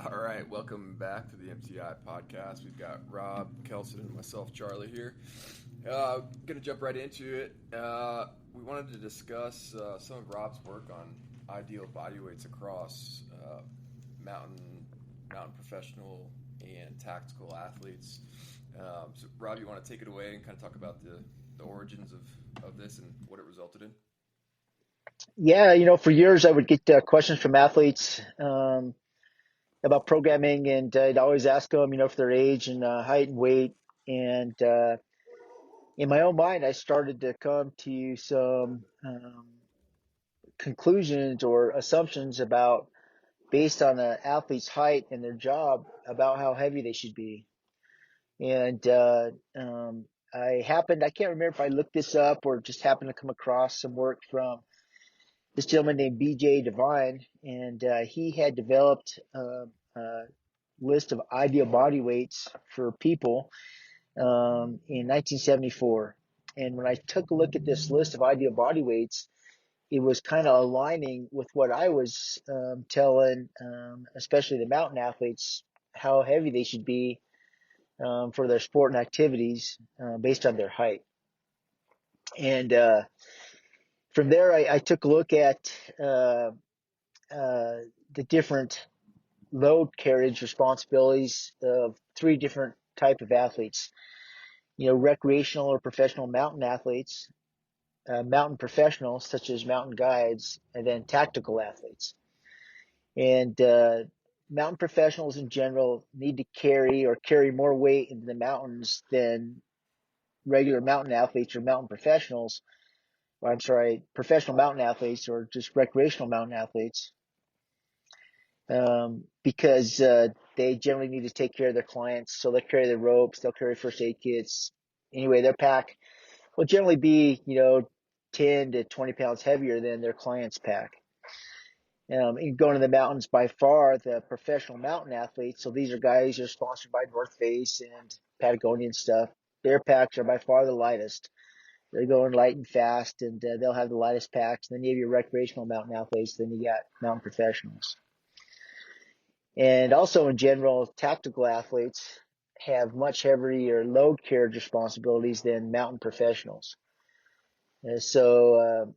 All right, welcome back to the MTI podcast. We've got Rob, Kelson, and myself, Charlie here. Gonna jump right into it. We wanted to discuss some of Rob's work on ideal body weights across mountain professional and tactical athletes. So, Rob, you want to take it away and kind of talk about the origins of this and what it resulted in? Yeah, for years I would get questions from athletes about programming, and I'd always ask them, for their age and height and weight. And in my own mind, I started to come to some conclusions or assumptions based on an athlete's height and their job, about how heavy they should be. And I can't remember if I looked this up or just happened to come across some work from this gentleman named BJ Devine, and he had developed a list of ideal body weights for people in 1974. And when I took a look at this list of ideal body weights, it was kind of aligning with what I was telling, especially the mountain athletes, how heavy they should be for their sport and activities based on their height. And from there, I took a look at the different load carriage responsibilities of three different type of athletes. Recreational or professional mountain athletes, mountain professionals such as mountain guides, and then tactical athletes. And mountain professionals in general need to carry more weight into the mountains than regular mountain athletes or mountain professionals. Or I'm sorry, professional mountain athletes or just recreational mountain athletes. Because they generally need to take care of their clients. So they'll carry the ropes, they'll carry first aid kits. Anyway, their pack will generally be, 10 to 20 pounds heavier than their client's pack. And going to the mountains, by far, the professional mountain athletes, so these are guys who are sponsored by North Face and Patagonia and stuff, their packs are by far the lightest. They're going light and fast, and they'll have the lightest packs. And then you have your recreational mountain athletes, then you got mountain professionals. And also, in general, tactical athletes have much heavier load carriage responsibilities than mountain professionals. So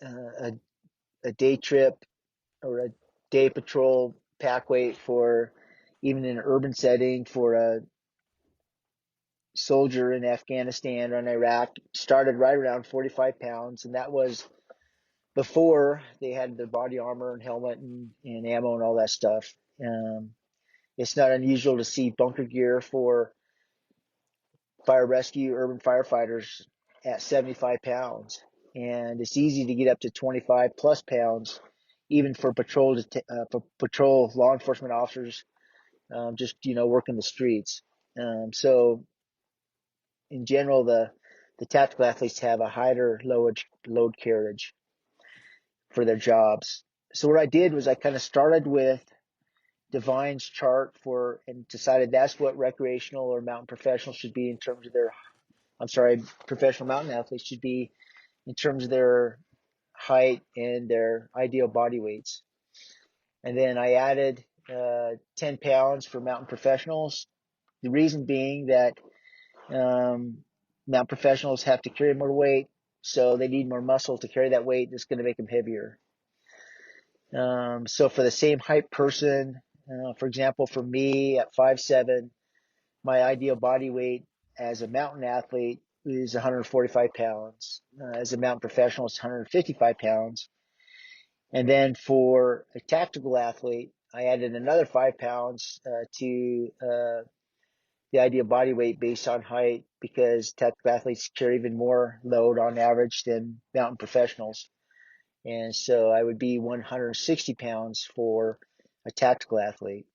a day trip or a day patrol pack weight for even in an urban setting for a soldier in Afghanistan or in Iraq started right around 45 pounds. And that was before they had their body armor and helmet and ammo and all that stuff. It's not unusual to see bunker gear for fire rescue urban firefighters at 75 pounds. And it's easy to get up to 25 plus pounds, even for patrol law enforcement officers, just, working the streets. So in general, the tactical athletes have a higher load carriage for their jobs. So what I did was I kind of started with Devine's chart and decided that's what recreational or mountain professionals should be in terms of professional mountain athletes should be in terms of their height and their ideal body weights. And then I added 10 pounds for mountain professionals. The reason being that mountain professionals have to carry more weight, so they need more muscle to carry that weight that's going to make them heavier. So for the same height person, for example, for me at 5'7", my ideal body weight as a mountain athlete is 145 pounds. As a mountain professional, it's 155 pounds. And then for a tactical athlete, I added another 5 pounds to the ideal body weight based on height, because tactical athletes carry even more load on average than mountain professionals. And so I would be 160 pounds for a tactical athlete.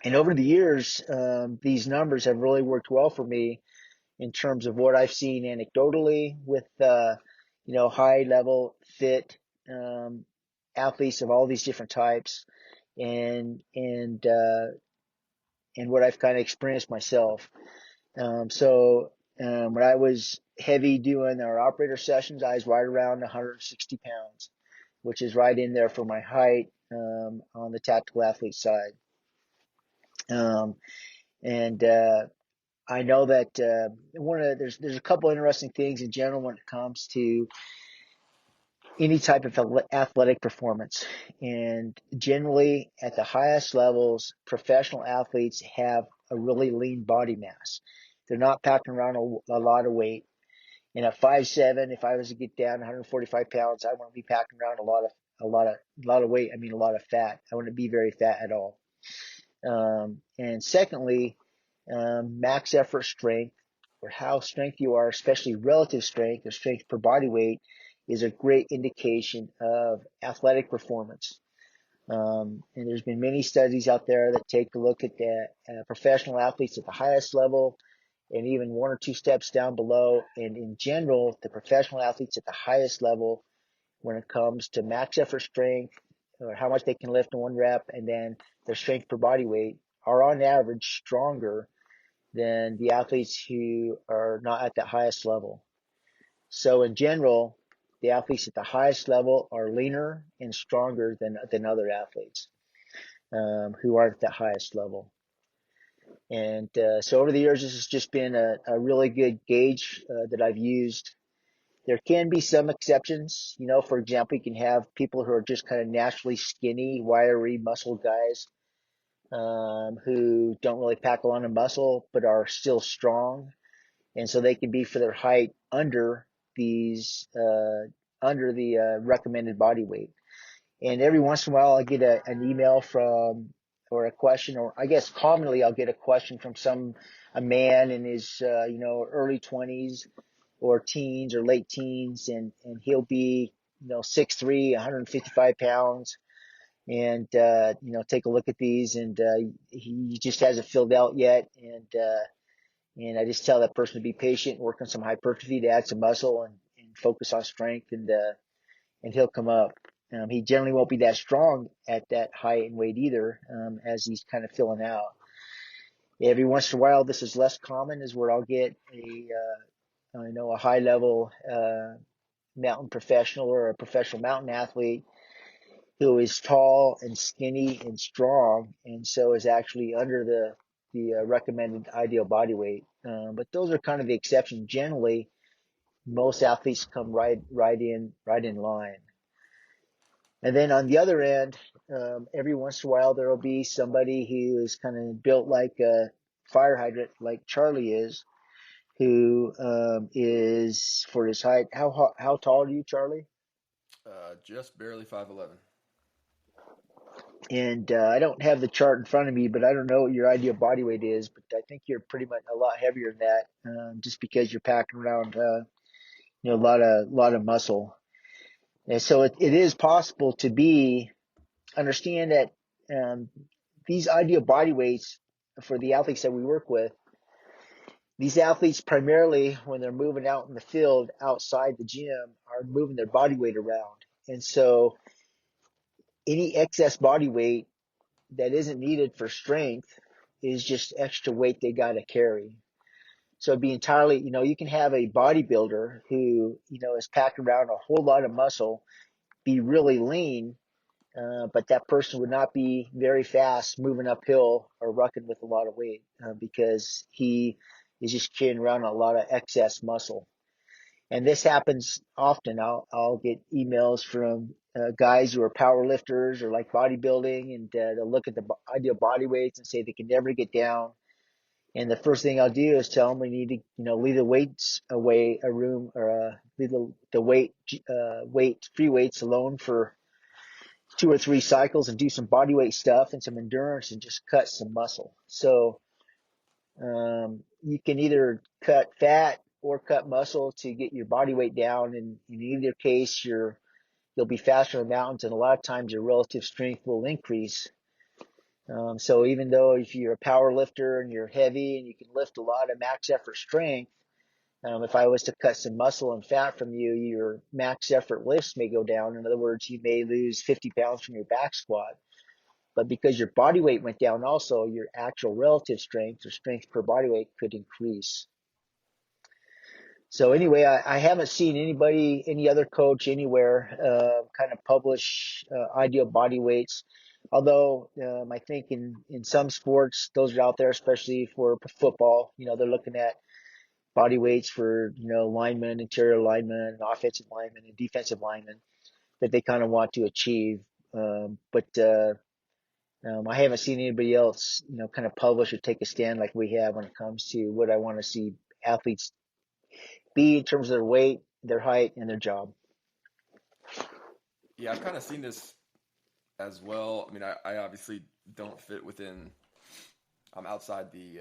And over the years, these numbers have really worked well for me in terms of what I've seen anecdotally with, high level fit athletes of all these different types, and what I've kind of experienced myself. So when I was heavy doing our operator sessions, I was right around 160 pounds, which is right in there for my height on the tactical athlete side. Um, and I know that there's a couple interesting things in general when it comes to any type of athletic performance. And generally, at the highest levels, professional athletes have a really lean body mass. They're not packing around a lot of weight. And at 5'7", if I was to get down 145 pounds, I wouldn't be packing around a lot of weight. I mean, a lot of fat. I wouldn't be very fat at all. And secondly, max effort strength, or how strength you are, especially relative strength or strength per body weight, is a great indication of athletic performance. And there's been many studies out there that take a look at the professional athletes at the highest level and even one or two steps down below. And in general, the professional athletes at the highest level, when it comes to max effort strength, or how much they can lift in one rep, and then their strength per body weight, are on average stronger than the athletes who are not at that highest level. So in general, the athletes at the highest level are leaner and stronger than other athletes who aren't at the highest level. And so over the years, this has just been a really good gauge that I've used. There can be some exceptions. You know, for example, you can have people who are just kind of naturally skinny, wiry, muscle guys who don't really pack a lot of muscle but are still strong. And so they can be, for their height, under the recommended body weight. And every once in a while, I get an email from, or a question, or I guess commonly I'll get a question from a man in his early 20s or teens or late teens, and he'll be 6'3", 155 pounds, and take a look at these, and he just hasn't filled out yet, and I just tell that person to be patient, work on some hypertrophy to add some muscle, and focus on strength, and he'll come up. He generally won't be that strong at that height and weight either, as he's kind of filling out. Every once in a while, this is less common, is where I'll get a high level mountain professional or a professional mountain athlete who is tall and skinny and strong, and so is actually under the recommended ideal body weight. But those are kind of the exception. Generally, most athletes come right in line. And then on the other end, every once in a while there will be somebody who is kind of built like a fire hydrant, like Charlie is, who is, for his height. How tall are you, Charlie? Just barely 5'11". And I don't have the chart in front of me, but I don't know what your ideal body weight is. But I think you're pretty much a lot heavier than that, just because you're packing around, a lot of muscle. And so it is possible to understand that these ideal body weights for the athletes that we work with, these athletes primarily, when they're moving out in the field outside the gym, are moving their body weight around. And so any excess body weight that isn't needed for strength is just extra weight they got to carry. So it'd be entirely, you can have a bodybuilder who, is packed around a whole lot of muscle, be really lean, but that person would not be very fast moving uphill or rucking with a lot of weight because he is just carrying around a lot of excess muscle. And this happens often. I'll get emails from guys who are power lifters or like bodybuilding, and they'll look at the ideal body weights and say they can never get down. And the first thing I'll do is tell them we need to, leave the weights away a room, or leave the free weights alone for 2 or 3 cycles, and do some body weight stuff and some endurance and just cut some muscle. So you can either cut fat or cut muscle to get your body weight down. And in either case, you'll be faster in the mountains, and a lot of times your relative strength will increase. So even though if you're a power lifter and you're heavy and you can lift a lot of max effort strength, if I was to cut some muscle and fat from you, your max effort lifts may go down. In other words, you may lose 50 pounds from your back squat. But because your body weight went down also, your actual relative strength or strength per body weight could increase. So anyway, I haven't seen any other coach anywhere, kind of publish ideal body weights. Although I think in some sports, those are out there, especially for football. They're looking at body weights for linemen, interior linemen, offensive linemen, and defensive linemen that they kind of want to achieve. But I haven't seen anybody else, kind of publish or take a stand like we have when it comes to what I want to see athletes be in terms of their weight, their height, and their job. Yeah, I've kind of seen this as well. I mean, I obviously don't fit within. I'm outside the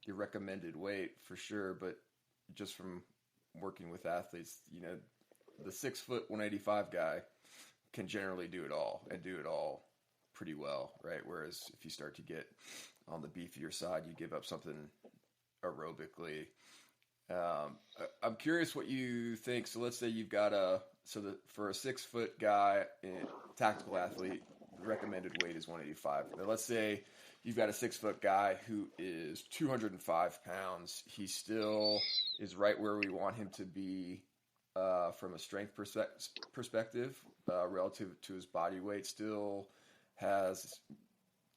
recommended weight for sure, but just from working with athletes, the 6 foot 185 guy can generally do it all and do it all pretty well, right? Whereas if you start to get on the beefier side, you give up something aerobically. I'm curious what you think. So let's say you've got for a 6 foot guy, tactical athlete, the recommended weight is 185. Now let's say you've got a 6 foot guy who is 205 pounds. He still is right where we want him to be from a strength perspective relative to his body weight. Still has,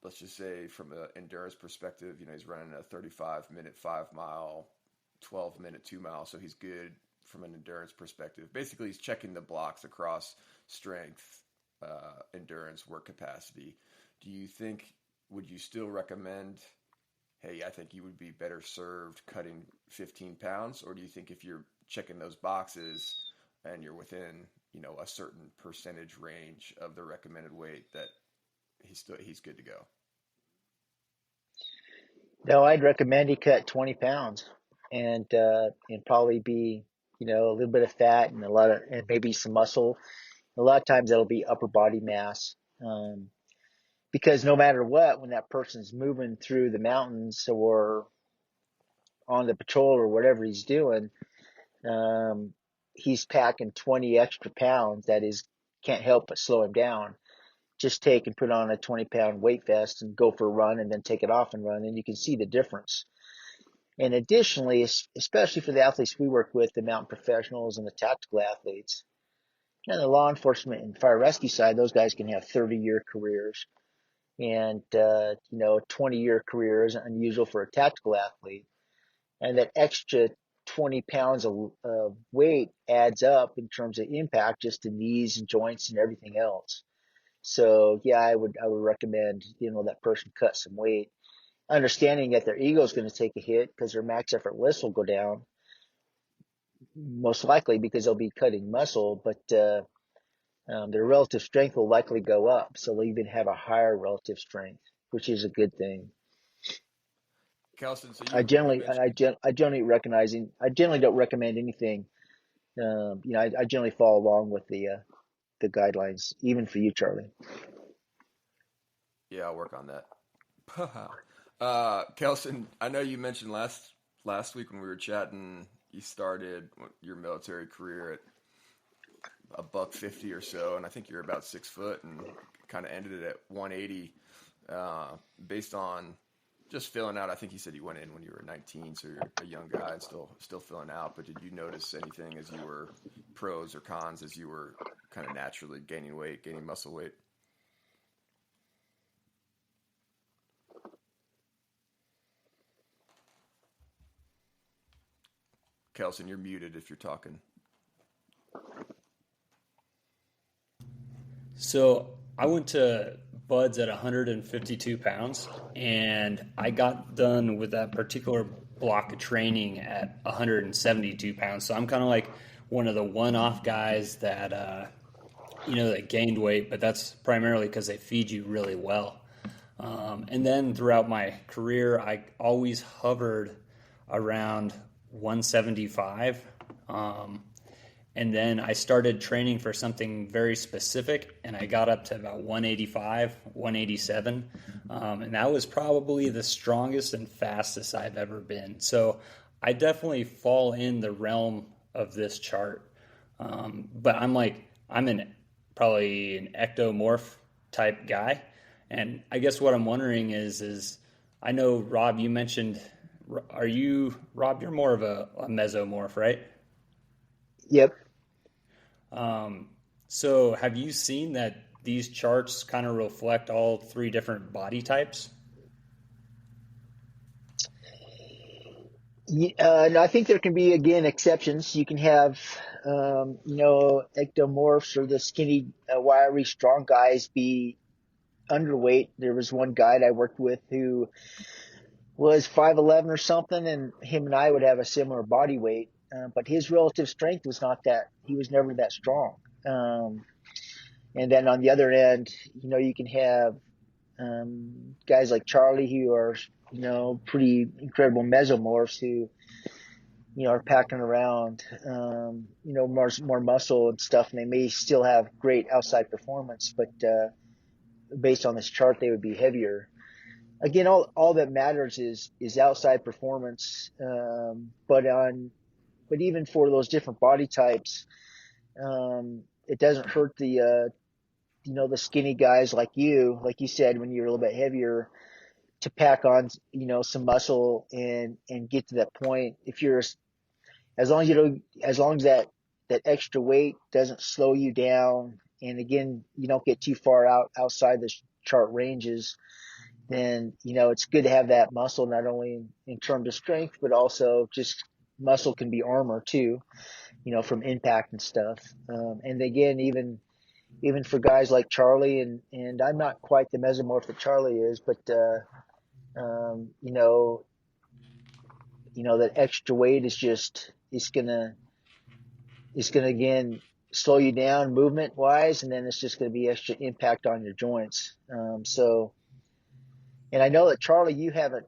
let's just say, from an endurance perspective, he's running a 35-minute 5 mile, 12-minute 2 mile, so he's good from an endurance perspective. Basically, he's checking the blocks across strength, endurance, work capacity. Would you still recommend, hey, I think you would be better served cutting 15 pounds? Or do you think if you're checking those boxes and you're within, a certain percentage range of the recommended weight that he's good to go? No, I'd recommend he cut 20 pounds and probably be, a little bit of fat and and maybe some muscle. A lot of times that'll be upper body mass. Because no matter what, when that person's moving through the mountains or on the patrol or whatever he's doing, he's packing 20 extra pounds that can't help but slow him down. Just take and put on a 20-pound weight vest and go for a run and then take it off and run, and you can see the difference. And additionally, especially for the athletes we work with, the mountain professionals and the tactical athletes, and the law enforcement and fire rescue side, those guys can have 30-year careers. And, 20-year career isn't unusual for a tactical athlete. And that extra 20 pounds of weight adds up in terms of impact just to knees and joints and everything else. So yeah, I would recommend, that person cut some weight, understanding that their ego is going to take a hit because their max effort list will go down, most likely because they'll be cutting muscle, but their relative strength will likely go up. So they'll even have a higher relative strength, which is a good thing. Kelson, so I you generally, mentioned. I generally don't recommend anything. I generally follow along with the guidelines, even for you, Charlie. Yeah, I'll work on that. Kelson, I know you mentioned last week when we were chatting, you started your military career at $150 or so, and I think you're about 6 foot, and kind of ended it at 180, based on just filling out. I think you said you went in when you were 19, so you're a young guy and still filling out. But did you notice anything as you were pros or cons as you were kind of naturally gaining weight, gaining muscle weight? Kelson, you're muted if you're talking. So I went to Buds at 152 pounds, and I got done with that particular block of training at 172 pounds. So I'm kind of like one of the one-off guys that, that gained weight, but that's primarily because they feed you really well. And then throughout my career, I always hovered around 175. And then I started training for something very specific, and I got up to about 185, 187. And that was probably the strongest and fastest I've ever been. So I definitely fall in the realm of this chart. But I'm probably an ectomorph type guy. And I guess what I'm wondering is I know, Rob, you mentioned are you, Rob, you're more of a mesomorph, right? Yep. So have you seen that these charts kind of reflect all three different body types? No, I think there can be, again, exceptions. You can have, ectomorphs or the skinny, wiry, strong guys be underweight. There was one guy that I worked with who was 5'11" or something, and him and I would have a similar body weight, but his relative strength was not that. He was never that strong. And then on the other end, you can have guys like Charlie who are, pretty incredible mesomorphs who, are packing around, more muscle and stuff, and they may still have great outside performance, but based on this chart, they would be heavier. Again, all that matters is outside performance, but even for those different body types, it doesn't hurt the skinny guys like you said, when you're a little bit heavier, to pack on, some muscle and get to that point. If you're, as long as that extra weight doesn't slow you down, and again, you don't get too far outside the chart ranges, then, it's good to have that muscle, not only in terms of strength, but also just muscle can be armor too, from impact and stuff. And again, even for guys like Charlie, and I'm not quite the mesomorph that Charlie is, but that extra weight is gonna again slow you down movement wise, and then it's just gonna be extra impact on your joints. And I know that Charlie, you haven't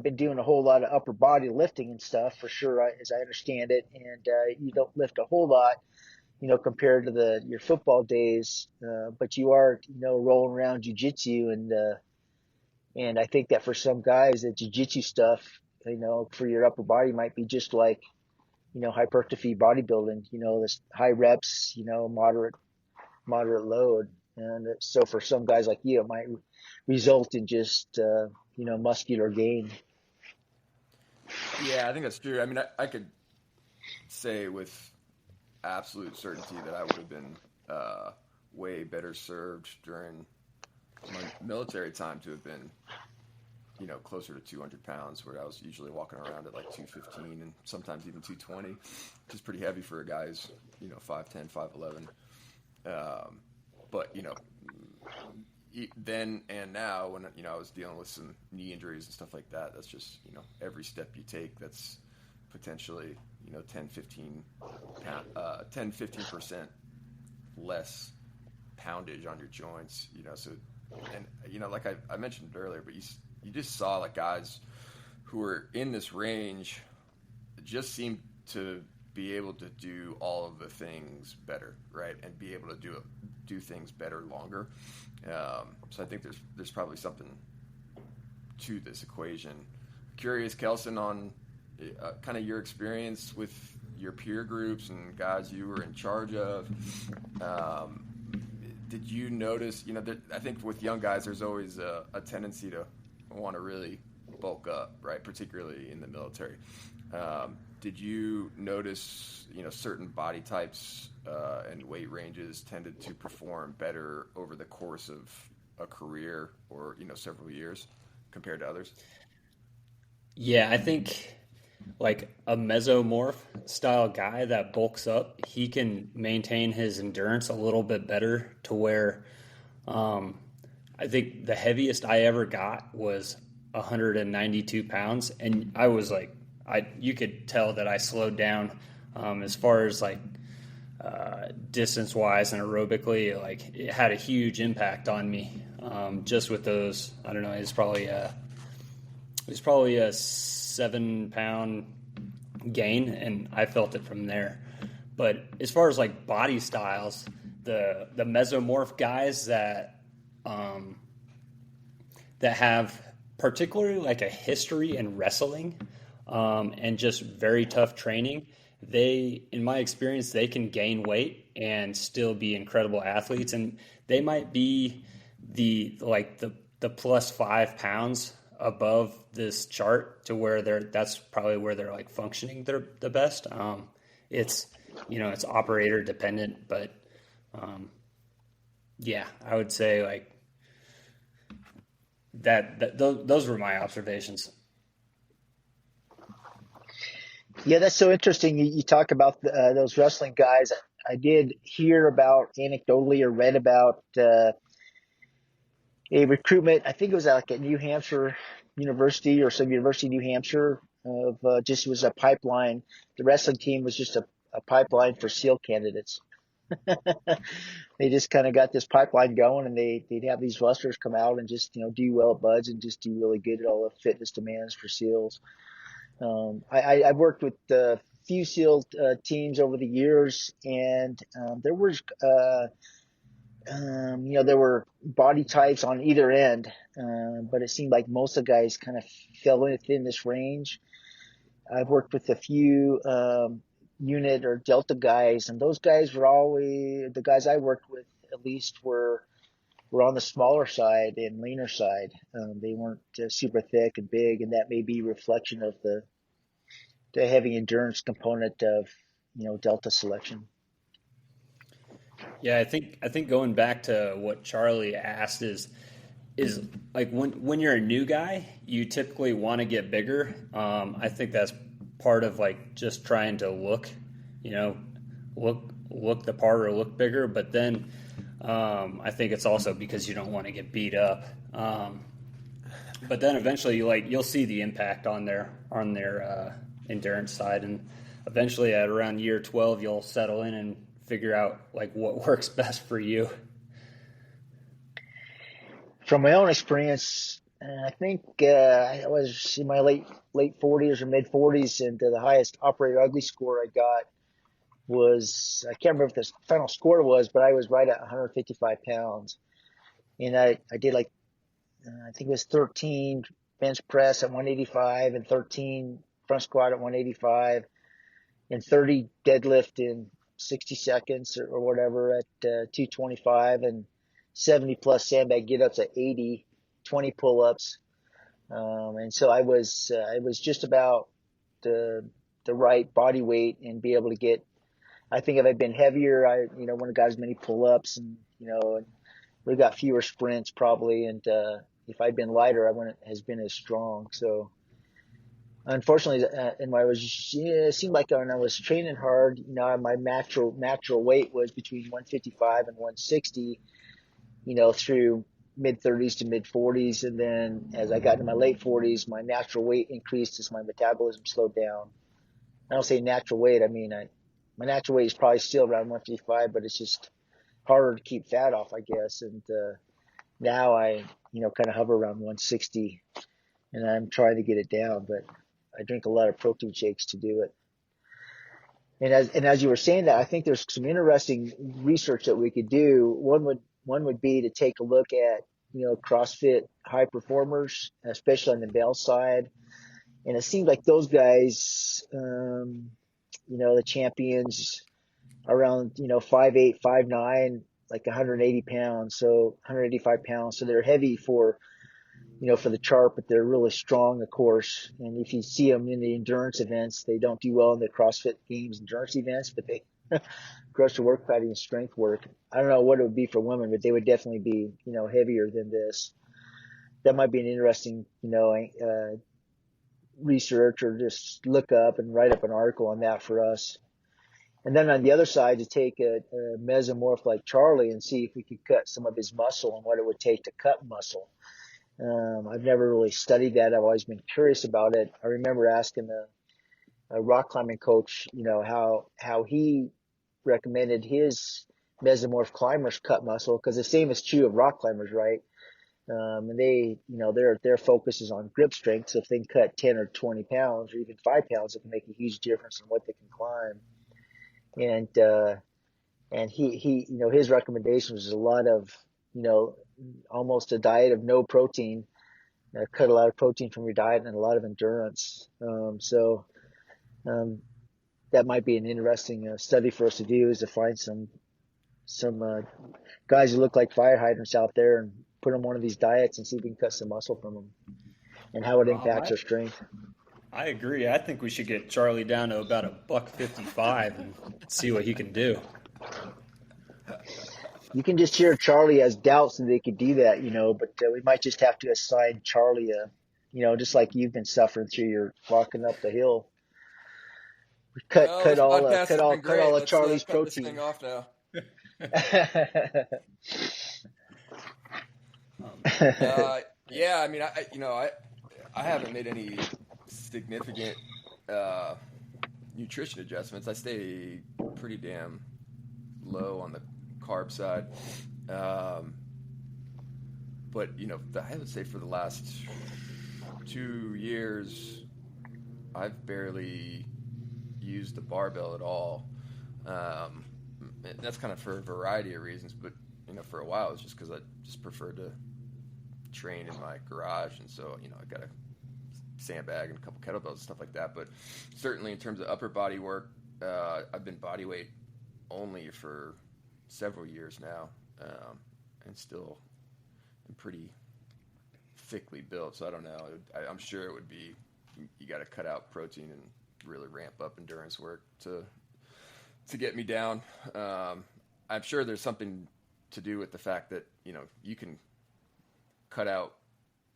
been doing a whole lot of upper body lifting and stuff, for sure, as I understand it, and you don't lift a whole lot, compared to your football days, but you are, rolling around jiu-jitsu, and I think that for some guys, the jiu-jitsu stuff, for your upper body might be just like, hypertrophy bodybuilding, this high reps, moderate load. And so for some guys like you, it might result in just, muscular gain. Yeah, I think that's true. I mean, I could say with absolute certainty that I would have been way better served during my military time to have been, closer to 200 pounds, where I was usually walking around at like 215 and sometimes even 220, which is pretty heavy for a guy's, 5'10", 5'11". But, then and now, when, I was dealing with some knee injuries and stuff like that, that's just, every step you take, that's potentially, 10-15% less poundage on your joints, so, and, like I mentioned earlier, but you just saw like guys who were in this range just seemed to be able to do all of the things better, right? And be able to do things better longer. So I think there's probably something to this equation. Curious, Kelson, on kind of your experience with your peer groups and guys you were in charge of. Did you notice, I think with young guys, there's always a tendency to want to really bulk up, right? Particularly in the military. Did you notice, certain body types and weight ranges tended to perform better over the course of a career or, several years compared to others? Yeah, I think like a mesomorph style guy that bulks up, he can maintain his endurance a little bit better, to where I think the heaviest I ever got was 192 pounds. And I was like, you could tell that I slowed down as far as like distance wise and aerobically. Like, it had a huge impact on me just with those. I don't know, it's probably a 7-pound gain, and I felt it from there. But as far as like body styles, the mesomorph guys that have particularly like a history in wrestling and just very tough training, in my experience, they can gain weight and still be incredible athletes. And they might be the plus 5 pounds above this chart to where that's probably where they're like functioning the best. It's, it's operator dependent, but yeah, I would say like those were my observations. Yeah, that's so interesting. You talk about those wrestling guys. I did hear about anecdotally or read about a recruitment. I think it was like at New Hampshire University or some university in New Hampshire of just was a pipeline. The wrestling team was just a pipeline for SEAL candidates. They just kind of got this pipeline going, and they'd have these wrestlers come out and just do well at buds and just do really good at all the fitness demands for SEALs. I've worked with a few SEAL teams over the years, and there was there were body types on either end, but it seemed like most of the guys kind of fell within this range. I've worked with a few unit or Delta guys, and those guys were always, the guys I worked with at least were on the smaller side and leaner side. They weren't super thick and big, and that may be a reflection of the heavy endurance component of Delta selection. Yeah, I think going back to what Charlie asked is like when you're a new guy, you typically want to get bigger. I think that's part of like just trying to look the part or look bigger. But then I think it's also because you don't want to get beat up. But then eventually you'll see the impact on their endurance side, and eventually at around year 12 you'll settle in and figure out like what works best for you. From my own experience, I think I was in my late 40s or mid 40s, and the highest operator ugly score I got was, I can't remember what the final score was, but I was right at 155 pounds. And I did like, I think it was 13 bench press at 185 and 13 front squat at 185 and 30 deadlift in 60 seconds or whatever at 225 and 70 plus sandbag get ups at 80, 20 pull ups. And so I was just about the right body weight and be able to get, I think if I'd been heavier, I wouldn't have got as many pull ups and would have got fewer sprints probably. And if I'd been lighter, I wouldn't have been as strong. So unfortunately, it seemed like when I was training hard, my natural weight was between 155 and 160, through mid 30s to mid 40s. And then as I got into my late 40s, my natural weight increased as my metabolism slowed down. I don't say natural weight. I mean, my natural weight is probably still around 155, but it's just harder to keep fat off, I guess. And now I, kind of hover around 160, and I'm trying to get it down, but I drink a lot of protein shakes to do it. And as you were saying that, I think there's some interesting research that we could do. One would be to take a look at, CrossFit high performers, especially on the male side. And it seems like those guys, the champions around, 5'8", 5'9", like 180 pounds. So 185 pounds. So they're heavy for the chart, but they're really strong, of course. And if you see them in the endurance events, they don't do well in the CrossFit Games endurance events, but they crush the work patty and strength work. I don't know what it would be for women, but they would definitely be, heavier than this. That might be an interesting, research, or just look up and write up an article on that for us. And then on the other side, to take a mesomorph like Charlie and see if we could cut some of his muscle and what it would take to cut muscle. I've never really studied that. I've always been curious about it. I remember asking a rock climbing coach, how he recommended his mesomorph climbers cut muscle, because the same is true of rock climbers, right? And they, their focus is on grip strength. So if they can cut 10 or 20 pounds or even 5 pounds, it can make a huge difference in what they can climb. And he, his recommendation was a lot of, almost a diet of no protein, cut a lot of protein from your diet and a lot of endurance. So that might be an interesting study for us to do, is to find some guys who look like fire hydrants out there and put them on one of these diets and see if we can cut some muscle from them. and how it Rob, impacts our strength. I agree. I think we should get Charlie down to about $155 and see what he can do. You can just hear Charlie has doubts that they could do that, but we might just have to assign Charlie just like you've been suffering through your walking up the hill. Cut This all podcast has been great. of Let's Charlie's cut this protein. thing off now. Yeah, I mean, I haven't made any significant nutrition adjustments. I stay pretty damn low on the carb side, but I would say for the last 2 years, I've barely used the barbell at all. That's kind of for a variety of reasons, but for a while it's just because I just preferred to train in my garage, and so I got a sandbag and a couple kettlebells and stuff like that. But certainly in terms of upper body work, I've been bodyweight only for several years now, and still am pretty thickly built. So I don't know. I'm sure it would be, you got to cut out protein and really ramp up endurance work to get me down. I'm sure there's something to do with the fact that you can cut out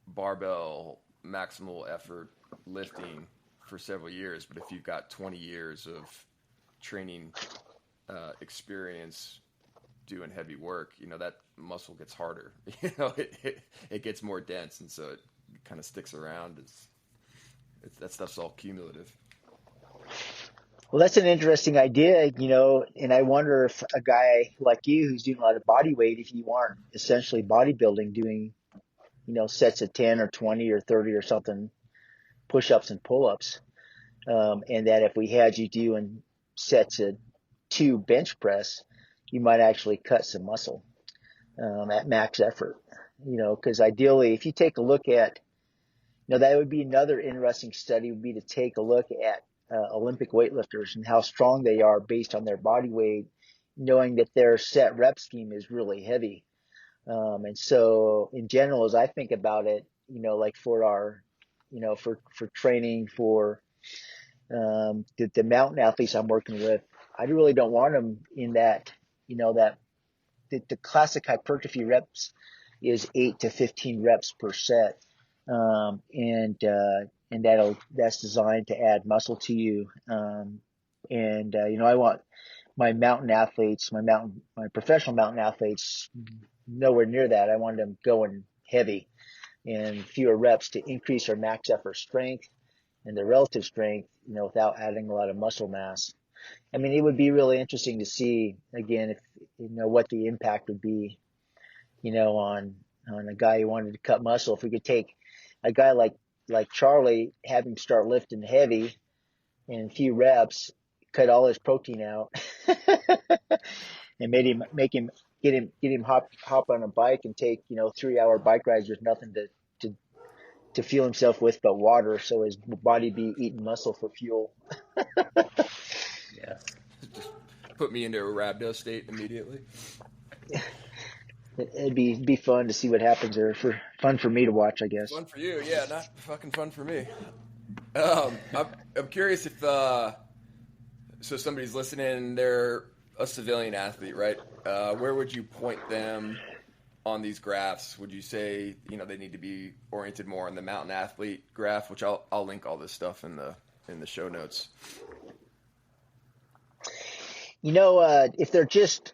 barbell maximal effort lifting for several years, but if you've got 20 years of training experience doing heavy work, that muscle gets harder. It gets more dense, and so it kind of sticks around. That stuff's all cumulative. Well, that's an interesting idea, and I wonder if a guy like you who's doing a lot of body weight, if you aren't essentially bodybuilding, doing, sets of 10 or 20 or 30 or something, push-ups and pull-ups, and that if we had you doing sets of 2 bench press, you might actually cut some muscle at max effort, because ideally, if you take a look at, that would be another interesting study, would be to take a look at Olympic weightlifters and how strong they are based on their body weight, knowing that their set rep scheme is really heavy. And so in general, as I think about it, like for our, for training for the mountain athletes I'm working with, I really don't want them in that, that the classic hypertrophy reps is 8 to 15 reps per set. And that's designed to add muscle to you. I want my mountain athletes, my professional mountain athletes, nowhere near that. I want them going heavy and fewer reps to increase their max effort strength and their relative strength, without adding a lot of muscle mass. I mean, it would be really interesting to see, again, if, what the impact would be, on a guy who wanted to cut muscle. If we could take a guy like Charlie, have him start lifting heavy in a few reps, cut all his protein out, and get him hop on a bike and take 3-hour bike rides with nothing to fuel himself with but water, so his body be eating muscle for fuel. Yeah. Just put me into a rhabdo state immediately. It'd be fun to see what happens there. Fun for me to watch, I guess. Fun for you, yeah, not fucking fun for me. I'm curious if so somebody's listening, they're a civilian athlete, right? Where would you point them on these graphs? Would you say they need to be oriented more on the mountain athlete graph, which I'll link all this stuff in the show notes. If they're just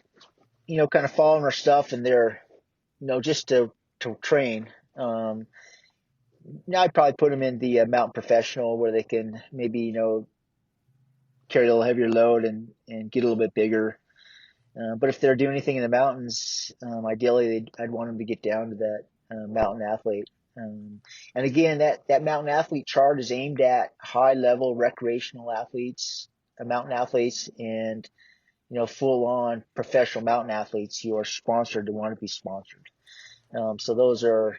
kind of following our stuff and they're just to train, now I'd probably put them in the mountain professional, where they can maybe carry a little heavier load and get a little bit bigger. But if they're doing anything in the mountains, ideally I'd want them to get down to that mountain athlete. And again, that mountain athlete chart is aimed at high level recreational athletes, mountain athletes, and full on professional mountain athletes who are sponsored to want to be sponsored. So those are,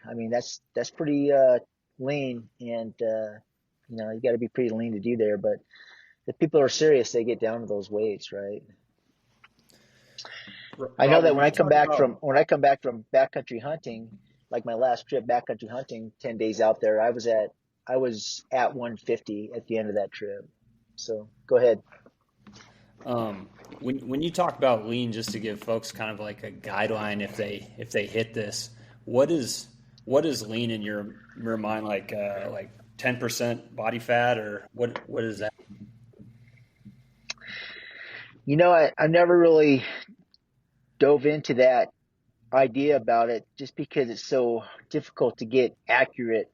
that's pretty lean, and you got to be pretty lean to do there. But if people are serious, they get down to those weights, right? I know that when I come back from backcountry hunting, like my last trip backcountry hunting, 10 days out there, I was at 150 at the end of that trip. So go ahead. When you talk about lean, just to give folks kind of like a guideline if they hit this, what is lean in your mind, like 10% body fat, or what is that? I never really dove into that idea about it, just because it's so difficult to get accurate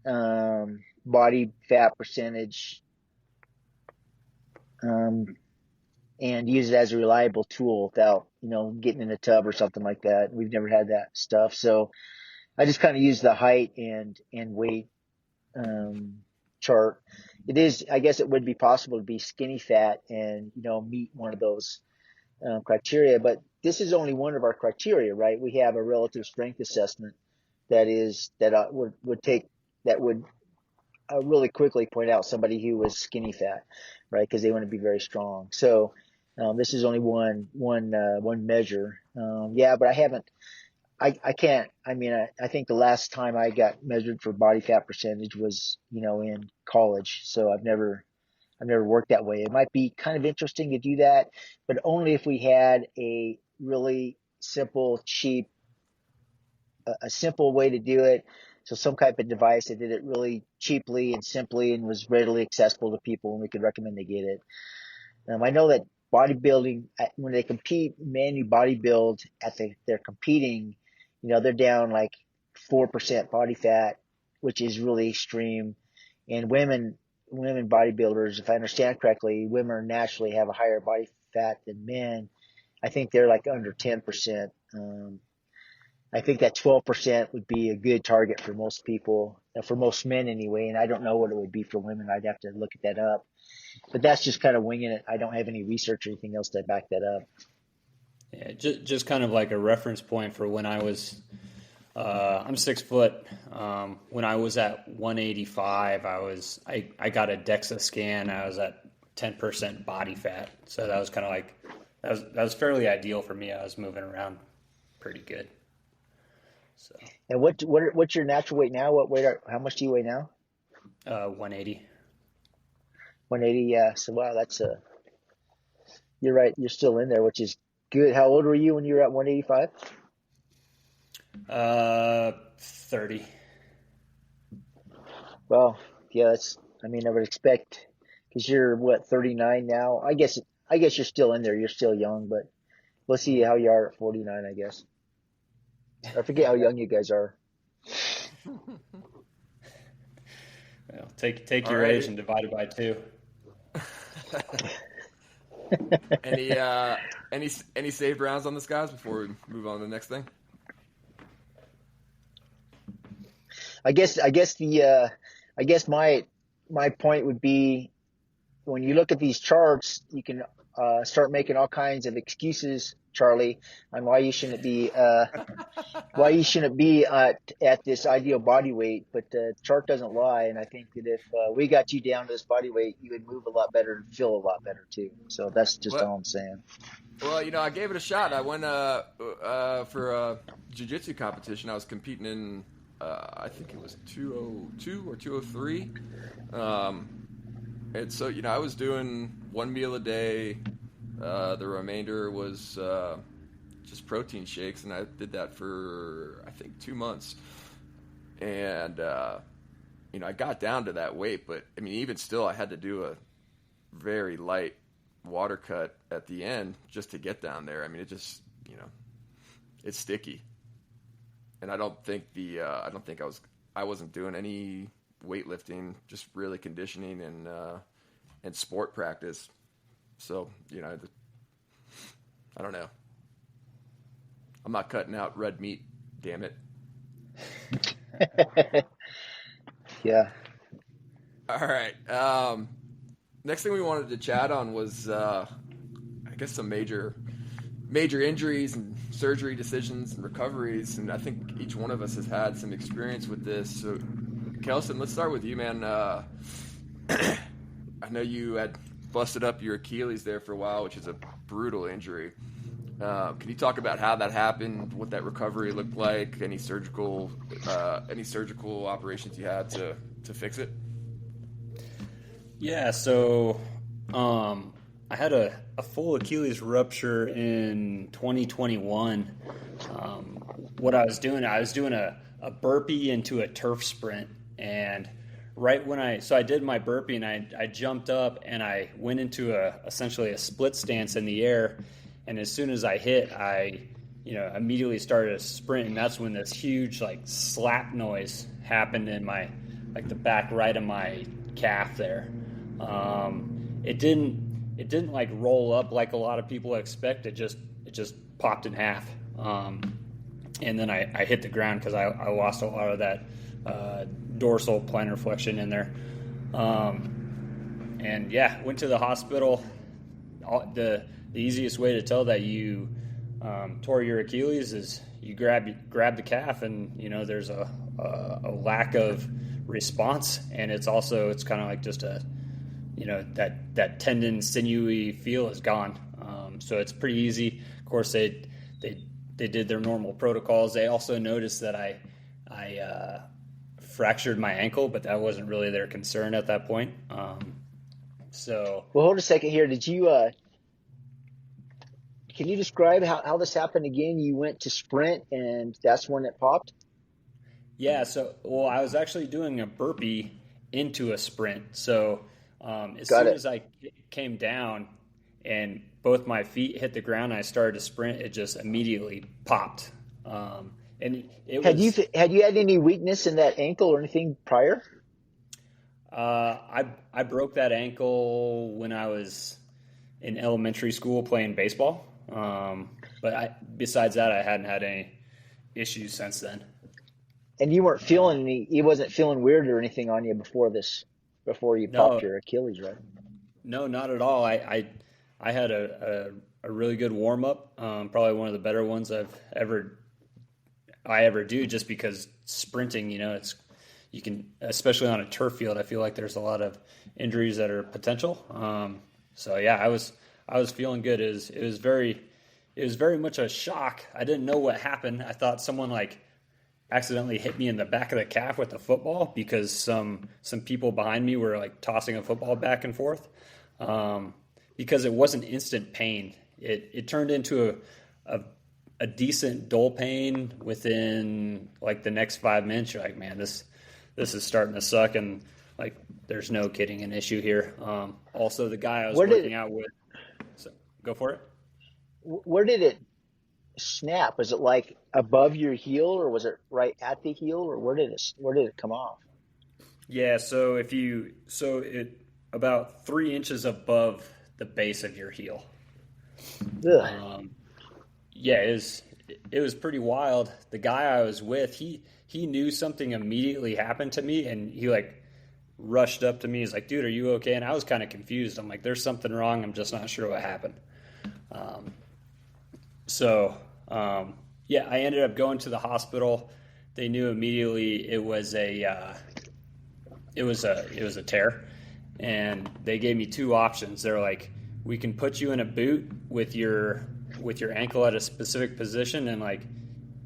body fat percentage, and use it as a reliable tool without getting in a tub or something like that. We've never had that stuff, so I just kind of use the height and weight chart. I guess it would be possible to be skinny fat and meet one of those criteria, but this is only one of our criteria, right? We have a relative strength assessment that would really quickly point out somebody who was skinny fat, right? Because they want to be very strong. So this is only one measure. But I haven't. I can't. I mean, I think the last time I got measured for body fat percentage was in college. So I've never worked that way. It might be kind of interesting to do that, but only if we had a really simple, cheap, a simple way to do it. So some type of device that did it really cheaply and simply and was readily accessible to people, and we could recommend they get it. I know that bodybuilding, when they compete, men who bodybuild they're competing, they're down like 4% body fat, which is really extreme. And women bodybuilders, if I understand correctly, women naturally have a higher body fat than men. I think they're like under 10%. I think that 12% would be a good target for most people, for most men anyway. And I don't know what it would be for women. I'd have to look at that up. But that's just kind of winging it. I don't have any research or anything else to back that up. Yeah, just kind of like a reference point for when I was, I'm 6 foot. When I was at 185, I got a DEXA scan. I was at 10% body fat. So that was kind of like, that was fairly ideal for me. I was moving around pretty good. So. And what's your natural weight now? How much do you weigh now? 180. 180, yeah. So wow, you're right. You're still in there, which is good. How old were you when you were at 185? 30. Well, yeah, I would expect, because you're 39 now. I guess you're still in there. You're still young, but we'll see how you are at 49, I guess. I forget how young you guys are. Well, take your age and divide it by 2. Any saved rounds on this, guys, before we move on to the next thing? I guess my point would be, when you look at these charts, you can start making all kinds of excuses, Charlie, on why you shouldn't be at this ideal body weight. But the chart doesn't lie, and I think that if we got you down to this body weight, you would move a lot better and feel a lot better too. So that's just all I'm saying. Well, I gave it a shot. I went for a jiu-jitsu competition. I was competing in I think it was 202 or 203. And so, I was doing one meal a day. The remainder was just protein shakes, and I did that for, I think, 2 months. And, I got down to that weight, but, even still, I had to do a very light water cut at the end just to get down there. It just, it's sticky. And I don't think I wasn't doing any weightlifting, just really conditioning and sport practice. So, I don't know. I'm not cutting out red meat, damn it. Yeah. All right. Next thing we wanted to chat on was, I guess, some major injuries and surgery decisions and recoveries, and I think each one of us has had some experience with this. So, Kelson, let's start with you, man. I know you had busted up your Achilles there for a while, which is a brutal injury. Can you talk about how that happened, what that recovery looked like, any surgical operations you had to fix it? Yeah, so I had a full Achilles rupture in 2021. What I was doing a burpee into a turf sprint, and right when I did my burpee and I jumped up and I went into essentially a split stance in the air, and as soon as I hit, I immediately started a sprint, and that's when this huge like slap noise happened in my the back right of my calf there. It didn't like roll up like a lot of people expect. It just popped in half. And then I hit the ground because I lost a lot of that dorsal plantar flexion in there. And yeah, went to the hospital. The easiest way to tell that you tore your Achilles is you grab the calf, and there's a lack of response, and it's kind of like just that tendon sinewy feel is gone. So it's pretty easy. Of course, they did their normal protocols. They also noticed that I fractured my ankle, but that wasn't really their concern at that point. Well, hold a second here. Did you can you describe how this happened again? You went to sprint, and that's when it popped? Yeah. I was actually doing a burpee into a sprint. So as soon as I came down and both my feet hit the ground and I started to sprint, it just immediately popped. And had you had any weakness in that ankle or anything prior? I broke that ankle when I was in elementary school playing baseball. But besides that, I hadn't had any issues since then. And you weren't feeling he wasn't feeling weird or anything on you before you popped your Achilles, right? No, not at all. I had a really good warm up, probably one of the better ones I ever do, just because sprinting, you can, especially on a turf field, I feel like there's a lot of injuries that are potential. So yeah, I was feeling good. It was very much a shock. I didn't know what happened. I thought someone accidentally hit me in the back of the calf with a football, because some people behind me were tossing a football back and forth. Because it wasn't instant pain. It turned into a decent dull pain within the next 5 minutes. You're like, man, this is starting to suck, and there's no kidding an issue here. Also, the guy I was working out with. So, go for it. Where did it snap? Was it above your heel, or was it right at the heel, or where did it come off? Yeah, so it about 3 inches above the base of your heel. Yeah, it was pretty wild. The guy I was with, he knew something immediately happened to me, and he rushed up to me. He's like, "Dude, are you okay?" And I was kind of confused. I'm like, "There's something wrong. I'm just not sure what happened." Yeah, I ended up going to the hospital. They knew immediately it was a tear, and they gave me two options. They're like, "We can put you in a boot with your ankle at a specific position, and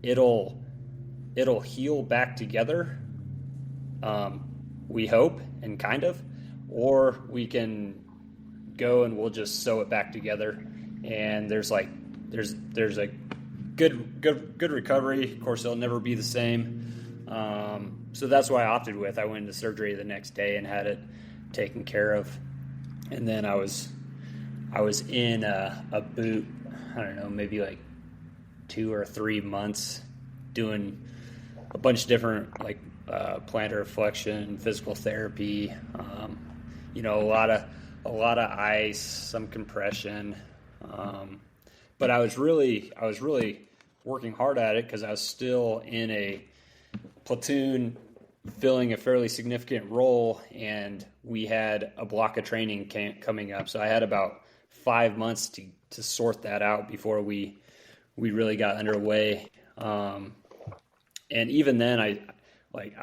it'll heal back together. We hope, and kind of, or we can go and we'll just sew it back together." And there's a good recovery. Of course, it'll never be the same. So that's what I opted with. I went into surgery the next day and had it taken care of. And then I was in a boot, I don't know, maybe 2 or 3 months, doing a bunch of different plantar flexion, physical therapy, a lot of ice, some compression. But I was really working hard at it, because I was still in a platoon filling a fairly significant role, and we had a block of training camp coming up. So I had about 5 months to sort that out before we really got underway. And even then, I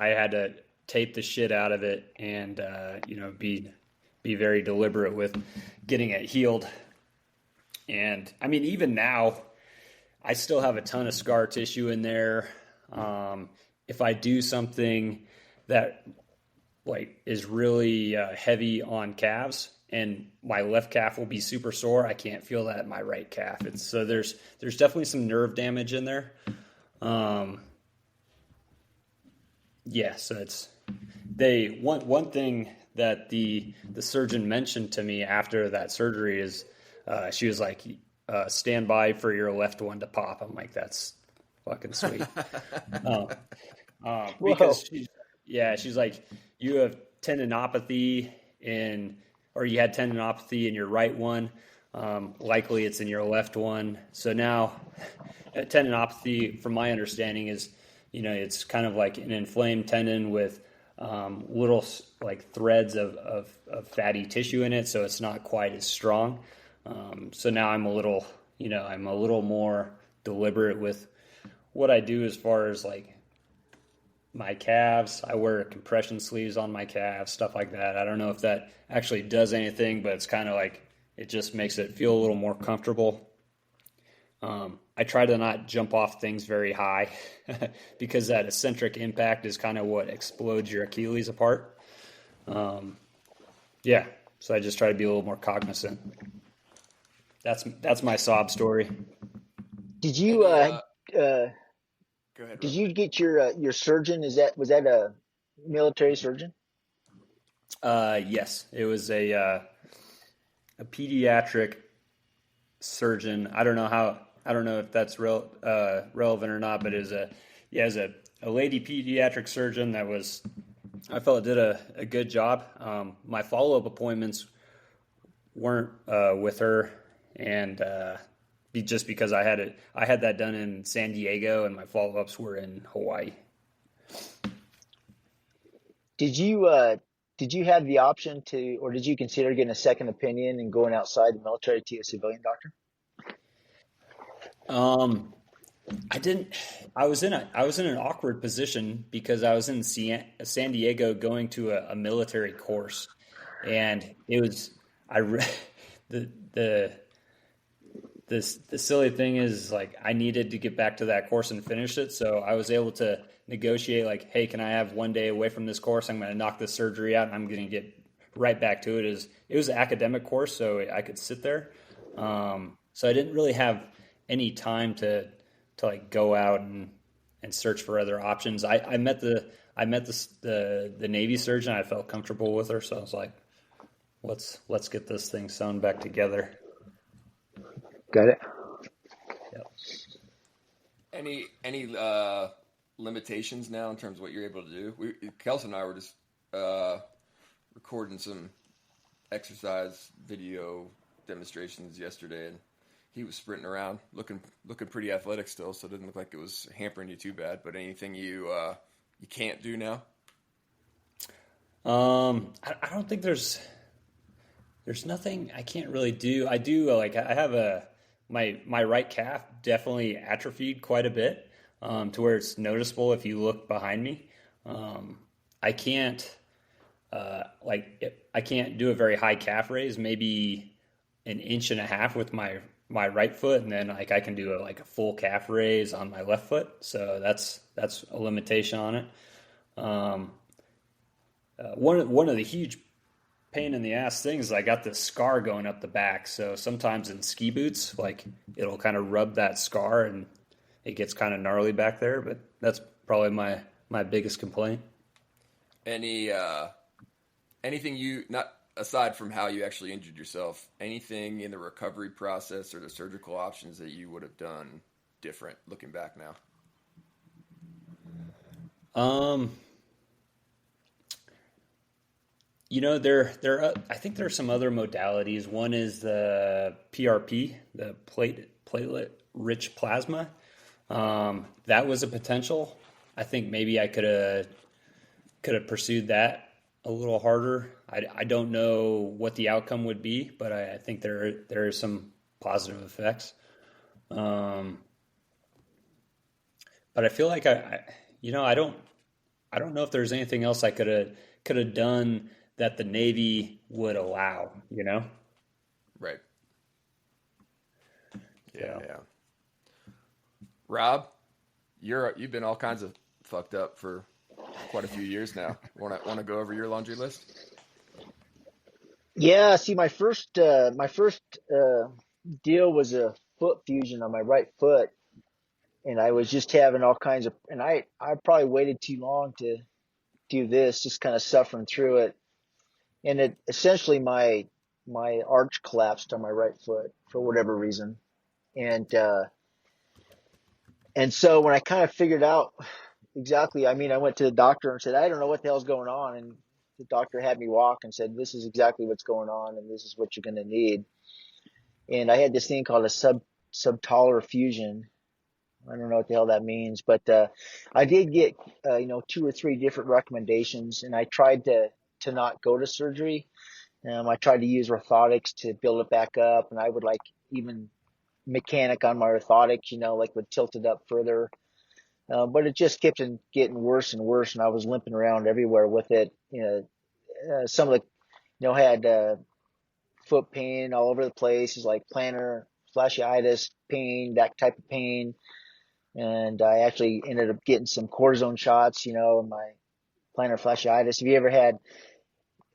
had to tape the shit out of it, and be very deliberate with getting it healed. And I mean, even now, I still have a ton of scar tissue in there. If I do something that like is really heavy on calves, and my left calf will be super sore, I can't feel that in my right calf. So there's definitely some nerve damage in there. So it's one thing that the surgeon mentioned to me after that surgery is she was like, stand by for your left one to pop. I'm like, that's fucking sweet. Because she's like, you have tendinopathy or you had tendinopathy in your right one. Likely it's in your left one. So now tendinopathy, from my understanding, is, it's kind of like an inflamed tendon with little like threads of fatty tissue in it. So it's not quite as strong. So now I'm a little more deliberate with what I do as far as like my calves. I wear compression sleeves on my calves, stuff like that. I don't know if that actually does anything, but it's kind of like, it just makes it feel a little more comfortable. I try to not jump off things very high because that eccentric impact is kind of what explodes your Achilles apart. So I just try to be a little more cognizant. That's my sob story. Did you Go ahead, did you get your surgeon? Was that a military surgeon? Yes, it was a pediatric surgeon. I don't know if that's relevant or not, but it was a lady pediatric surgeon I felt did a good job. My follow-up appointments weren't with her, and just because I had that done in San Diego, and my follow-ups were in Hawaii. Did you have the option to, or did you consider getting a second opinion and going outside the military to a civilian doctor? I didn't. I was in an awkward position because I was in San Diego going to a military course, and it was the silly thing is, like, I needed to get back to that course and finish it, so I was able to negotiate, like, hey, can I have one day away from this course? I'm going to knock this surgery out, and I'm going to get right back to it. It was an academic course, so I could sit there. So I didn't really have any time to like go out and search for other options. I met the Navy surgeon. I felt comfortable with her, so I was like, let's get this thing sewn back together. Got it. Yep. Any limitations now in terms of what you're able to do? Kelson and I were just recording some exercise video demonstrations yesterday, and he was sprinting around, looking pretty athletic still, so it didn't look like it was hampering you too bad. But anything you can't do now? I don't think there's nothing I can't really do. I do, like, I have my right calf definitely atrophied quite a bit, to where it's noticeable if you look behind me. I can't I can't do a very high calf raise, maybe an inch and a half with my right foot, and then like I can do a full calf raise on my left foot. So that's a limitation on it. One of the huge pain in the ass things is I got this scar going up the back. So sometimes in ski boots, like, it'll kind of rub that scar and it gets kind of gnarly back there. But that's probably my biggest complaint. Anything you, not aside from how you actually injured yourself, anything in the recovery process or the surgical options that you would have done different looking back now? I think there are some other modalities. One is the PRP, the platelet-rich plasma. That was a potential. I think maybe I could have pursued that a little harder. I don't know what the outcome would be, but I think there are some positive effects. But I feel like I don't know if there's anything else I could have done that the Navy would allow, Right. Yeah. Rob, you've been all kinds of fucked up for quite a few years now. Want to go over your laundry list? Yeah, see, my first deal was a foot fusion on my right foot, and I was just having all kinds of, and I probably waited too long to do this, just kind of suffering through it, and it essentially my arch collapsed on my right foot for whatever reason, and and so when I kind of figured out exactly, I mean, I went to the doctor and said, I don't know what the hell's going on, and the doctor had me walk and said, this is exactly what's going on, and this is what you're going to need. And I had this thing called a subtalar fusion. I don't know what the hell that means, but I did get two or three different recommendations, and I tried to not go to surgery. I tried to use orthotics to build it back up, and I would like even mechanic on my orthotics, like would tilt it up further. But it just kept getting worse and worse, and I was limping around everywhere with it. Some of the, had foot pain all over the place, is like plantar fasciitis pain, that type of pain. And I actually ended up getting some cortisone shots, in my plantar fasciitis. Have you ever had,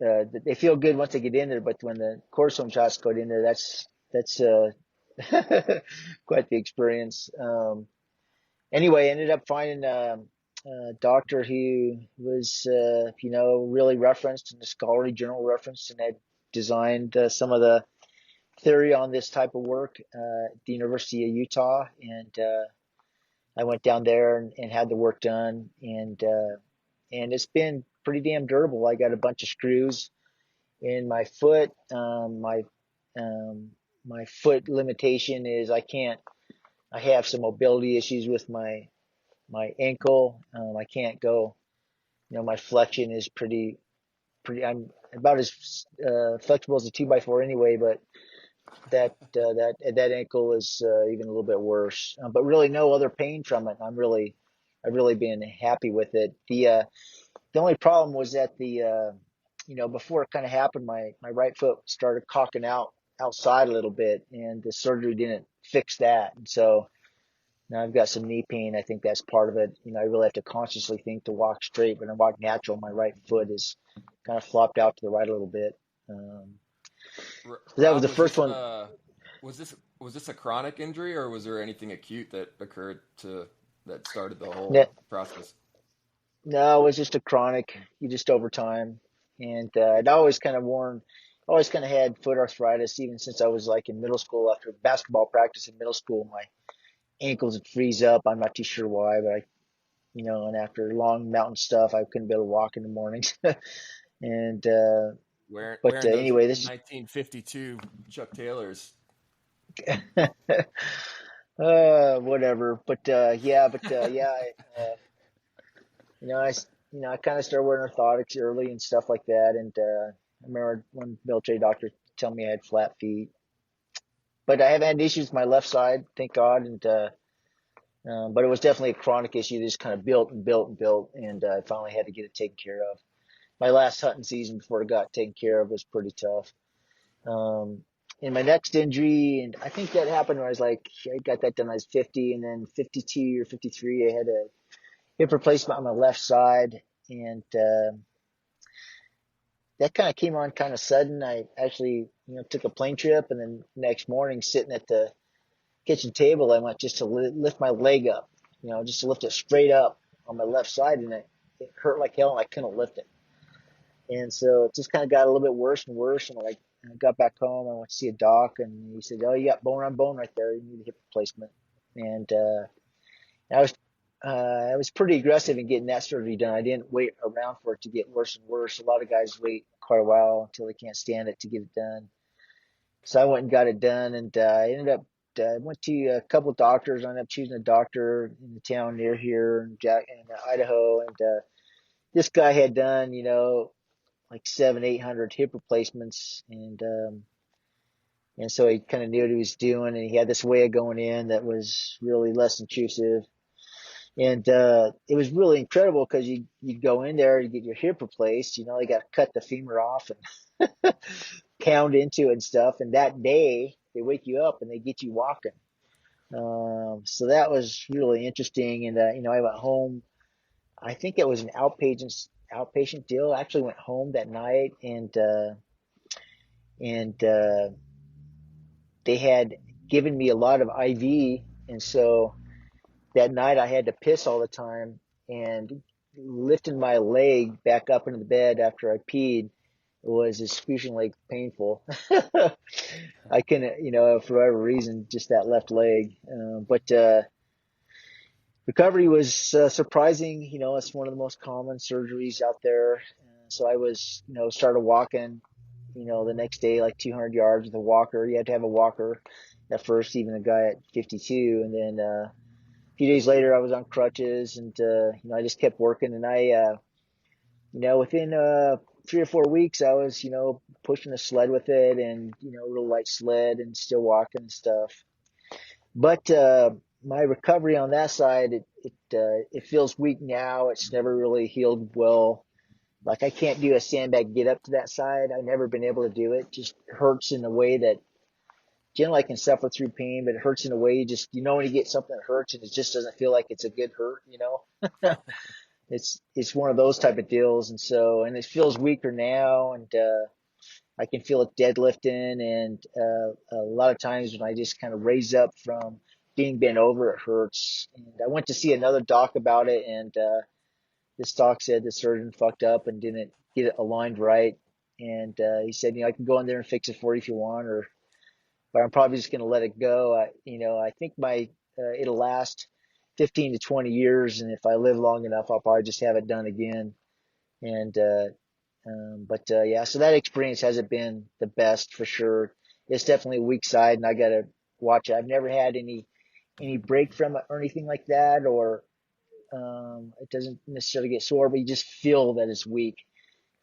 they feel good once they get in there, but when the cortisone shots go in there, that's quite the experience. Anyway, I ended up finding a doctor who was, really referenced in the scholarly journal reference, and had designed some of the theory on this type of work at the University of Utah. And I went down there and had the work done, and it's been pretty damn durable. I got a bunch of screws in my foot. My foot limitation is I have some mobility issues with my ankle. I can't go, my flexion is I'm about as flexible as a 2x4 anyway, but that ankle is even a little bit worse. But really no other pain from it. I've really been happy with it. The only problem was that before it kind of happened, my right foot started cocking outside a little bit, and the surgery didn't fix that. And so now I've got some knee pain. I think that's part of it. I really have to consciously think to walk straight. When I walk natural, my right foot is kind of flopped out to the right a little bit. That was Rob, the first one. was this a chronic injury, or was there anything acute that occurred that started the whole No, process? no, it was just a chronic, you just over time. And always kind of had foot arthritis even since I was like in middle school. After basketball practice in middle school, my ankles would freeze up. I'm not too sure why, but and after long mountain stuff, I couldn't be able to walk in the mornings. And Wearing those anyway, this 1952 Chuck Taylors. whatever. But I I kind of started wearing orthotics early and stuff like that. And I remember one military doctor telling me I had flat feet, but I haven't had issues with my left side, thank God. And but it was definitely a chronic issue that just kind of built and built and built, and I finally had to get it taken care of. My last hunting season before it got taken care of was pretty tough. Um, in my next injury, and I think that happened when I got that done when I was 50, and then 52 or 53, I had a hip replacement on my left side, and that kind of came on kind of sudden. I actually, took a plane trip, and then next morning, sitting at the kitchen table, I went just to lift my leg up, just to lift it straight up on my left side, and it hurt like hell, and I couldn't lift it. And so it just kind of got a little bit worse and worse. And I got back home. I went to see a doc, and he said, "Oh, you got bone on bone right there. You need a hip replacement." And I was pretty aggressive in getting that surgery done. I didn't wait around for it to get worse and worse. A lot of guys wait quite a while until they can't stand it to get it done. So I went and got it done, and I ended up went to a couple of doctors. I ended up choosing a doctor in the town near here in Idaho, and this guy had done, like 800 hip replacements, and so he kind of knew what he was doing, and he had this way of going in that was really less intrusive. And it was really incredible because you go in there, you get your hip replaced, you got to cut the femur off and pound into it and stuff. And that day they wake you up and they get you walking. So that was really interesting. And, I went home. I think it was an outpatient deal. I actually went home that night and they had given me a lot of IV. And so that night I had to piss all the time, and lifting my leg back up into the bed after I peed was excruciatingly painful. I couldn't, for whatever reason, just that left leg. But recovery was surprising. It's one of the most common surgeries out there. So I was, started walking, the next day, like 200 yards with a walker. You had to have a walker at first, even a guy at 52. And then a few days later, I was on crutches, and, I just kept working. And within 3 or 4 weeks, I was, pushing a sled with it, and, real light sled, and still walking and stuff. But my recovery on that side, it feels weak now. It's never really healed well. Like, I can't do a sandbag get up to that side. I've never been able to do it. Just hurts in a way that generally I can suffer through pain, but it hurts in a way just, when you get something that hurts and it just doesn't feel like it's a good hurt. It's one of those type of deals. And it feels weaker now, and I can feel it deadlifting, and a lot of times when I just kind of raise up from being bent over, it hurts. And I went to see another doc about it, and this doc said the surgeon fucked up and didn't get it aligned right. And he said, I can go in there and fix it for you if you want, but I'm probably just going to let it go. I think it'll last 15 to 20 years, and if I live long enough, I'll probably just have it done again. And but yeah, so that experience hasn't been the best for sure. It's definitely a weak side, and I gotta watch it. I've never had any break from it or anything like that, or it doesn't necessarily get sore, but you just feel that it's weak,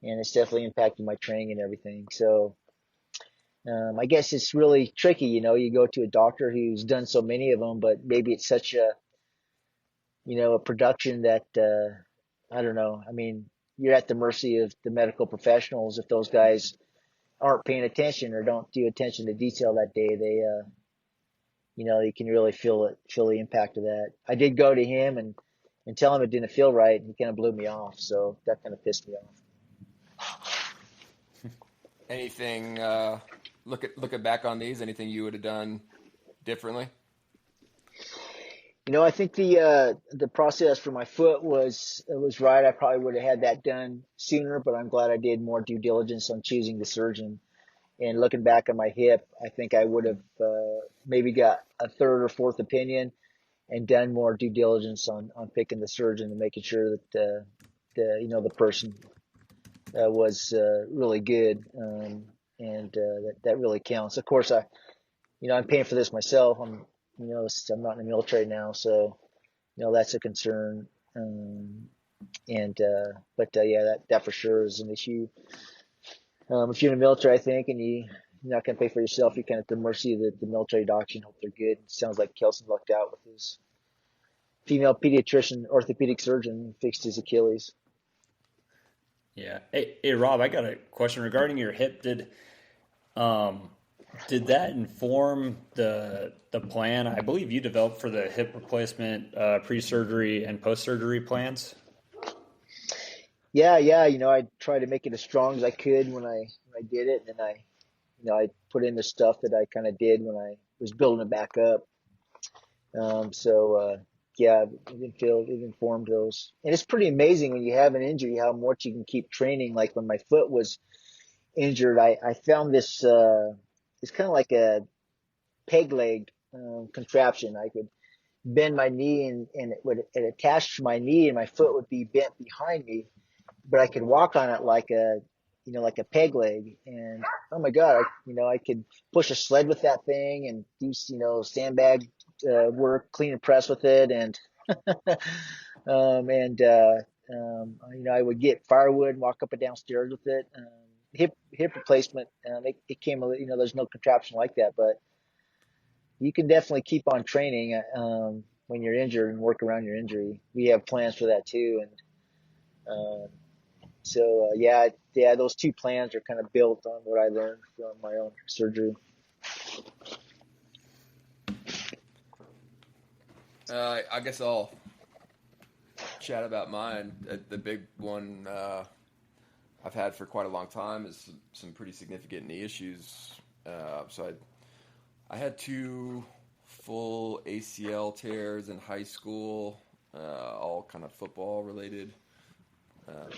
and it's definitely impacting my training and everything. So I guess it's really tricky. You go to a doctor who's done so many of them, but maybe it's such a production that I don't know. I mean, you're at the mercy of the medical professionals. If those guys aren't paying attention or don't do attention to detail that day, you can really feel the impact of that. I did go to him and tell him it didn't feel right, and he kind of blew me off. So that kind of pissed me off. Anything, looking back on these, anything you would have done differently? I think the process for my foot was right. I probably would have had that done sooner, but I'm glad I did more due diligence on choosing the surgeon. And looking back at my hip, I think I would have maybe got a third or fourth opinion and done more due diligence on picking the surgeon and making sure that the person was really good, and that really counts. Of course, I'm paying for this myself. I'm not in the military now, so that's a concern. But yeah, that for sure is an issue. If you're in the military, I think, and you're not going to pay for yourself, you're kind of at the mercy of the military docs and hope they're good. It sounds like Kelson lucked out with his female pediatrician, orthopedic surgeon, fixed his Achilles. Yeah. Hey, Rob, I got a question regarding your hip. Did that inform the plan I believe you developed for the hip replacement pre-surgery and post-surgery plans? Yeah. I tried to make it as strong as I could when I did it, and then I put in the stuff that I kind of did when I was building it back up. Yeah, it informed those, and it's pretty amazing when you have an injury how much you can keep training. Like when my foot was injured, I found this. It's kind of like a peg leg contraption. I could bend my knee, and it attached to my knee, and my foot would be bent behind me, but I could walk on it like like a peg leg. And oh my God, I could push a sled with that thing and do, sandbag work, clean and press with it. And, and, I would get firewood and walk up and down stairs with it. Hip replacement, it came, there's no contraption like that, but you can definitely keep on training, when you're injured and work around your injury. We have plans for that too. And, yeah, those two plans are kind of built on what I learned from my own surgery. I guess I'll chat about mine. The big one I've had for quite a long time is some pretty significant knee issues. So I had 2 full ACL tears in high school, all kind of football related.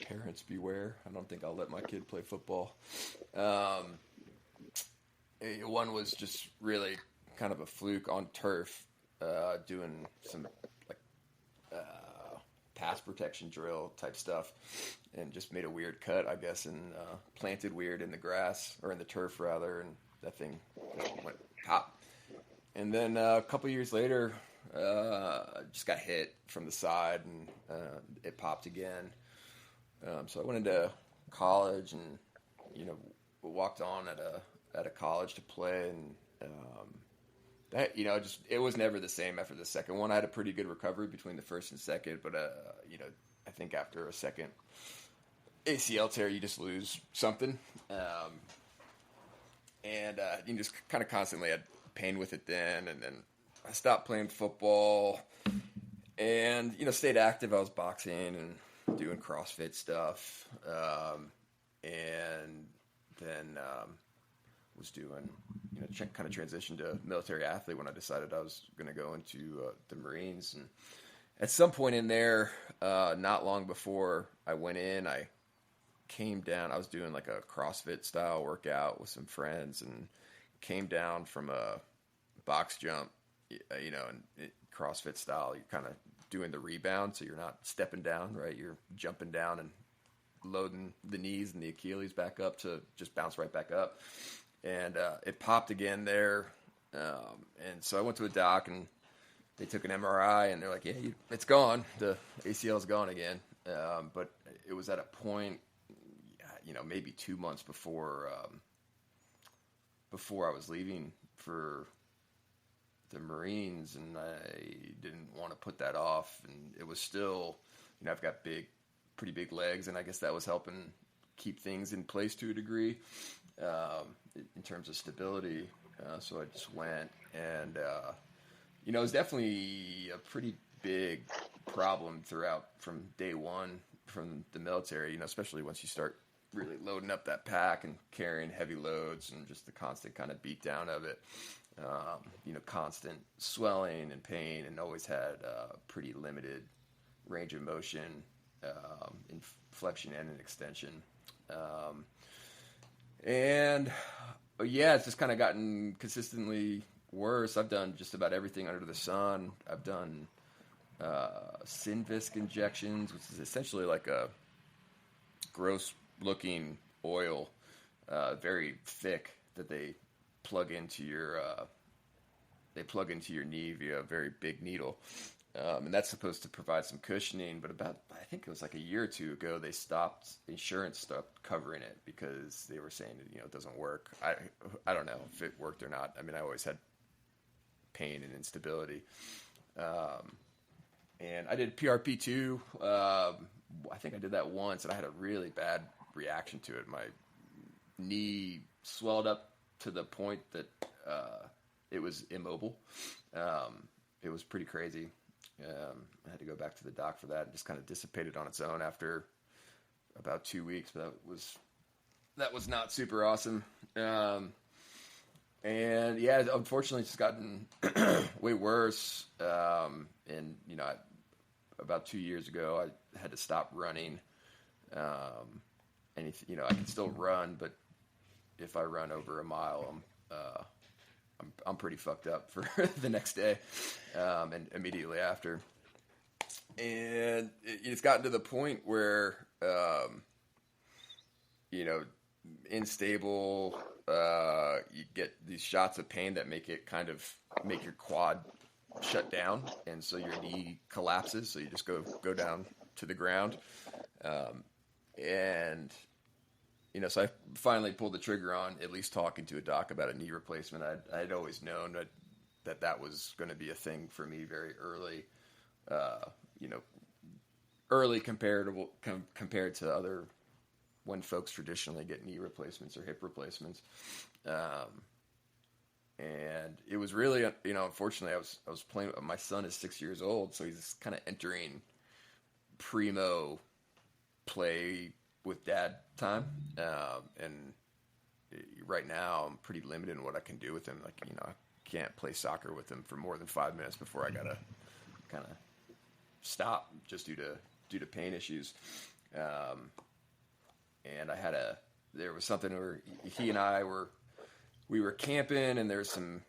Parents beware. I don't think I'll let my kid play football. One was just really kind of a fluke on turf, doing some like pass protection drill type stuff, and just made a weird cut, I guess, and planted weird in the grass, or in the turf rather, and that thing went pop. And then a couple years later, just got hit from the side, and it popped again. So I went into college, and walked on at a college to play, and that just it was never the same after the second one. I had a pretty good recovery between the first and second, but I think after a second ACL tear, you just lose something, and you just kind of constantly had pain with it then. And then I stopped playing football, and stayed active. I was boxing and doing CrossFit stuff, and then was doing kind of transitioned to military athlete when I decided I was going to go into the Marines. And at some point in there, not long before I went in, I came down. I was doing like a CrossFit style workout with some friends, and came down from a box jump, and CrossFit style, you're kind of doing the rebound, so you're not stepping down, right? You're jumping down and loading the knees and the Achilles back up to just bounce right back up. And it popped again there. And so I went to a doc, and they took an MRI, and they're like, yeah, it's gone. The ACL is gone again. But it was at a point, maybe 2 months before I was leaving for the Marines, and I didn't want to put that off. And it was still, I've got pretty big legs, and I guess that was helping keep things in place to a degree, in terms of stability. So I just went, and it was definitely a pretty big problem throughout from day one from the military, especially once you start really loading up that pack and carrying heavy loads, and just the constant kind of beat down of it. Constant swelling and pain, and always had pretty limited range of motion, in flexion and in extension. It's just kind of gotten consistently worse. I've done just about everything under the sun. I've done Synvisc injections, which is essentially like a gross-looking oil, very thick, that they plug into your knee via a very big needle. And that's supposed to provide some cushioning, but I think it was like a year or two ago, insurance stopped covering it because they were saying it doesn't work. I don't know if it worked or not. I mean, I always had pain and instability. And I did PRP too. I think I did that once, and I had a really bad reaction to it. My knee swelled up to the point that it was immobile. It was pretty crazy. I had to go back to the doc for that. It just kind of dissipated on its own after about 2 weeks, but that was not super awesome. Unfortunately, it's just gotten way worse. And about 2 years ago, I had to stop running. I can still run, but if I run over a mile, I'm pretty fucked up for the next day, and immediately after. And it's gotten to the point where, unstable, you get these shots of pain that make your quad shut down, and so your knee collapses, so you just go down to the ground. So I finally pulled the trigger on at least talking to a doc about a knee replacement. I'd always known that was going to be a thing for me very early, early compared to other, when folks traditionally get knee replacements or hip replacements. And it was really, unfortunately, I was playing. My son is 6 years old, so he's kind of entering primo play with dad time. And right now, I'm pretty limited in what I can do with him. Like, I can't play soccer with him for more than 5 minutes before I gotta kind of stop just due to pain issues. And there was something where he and I we were camping, and there's some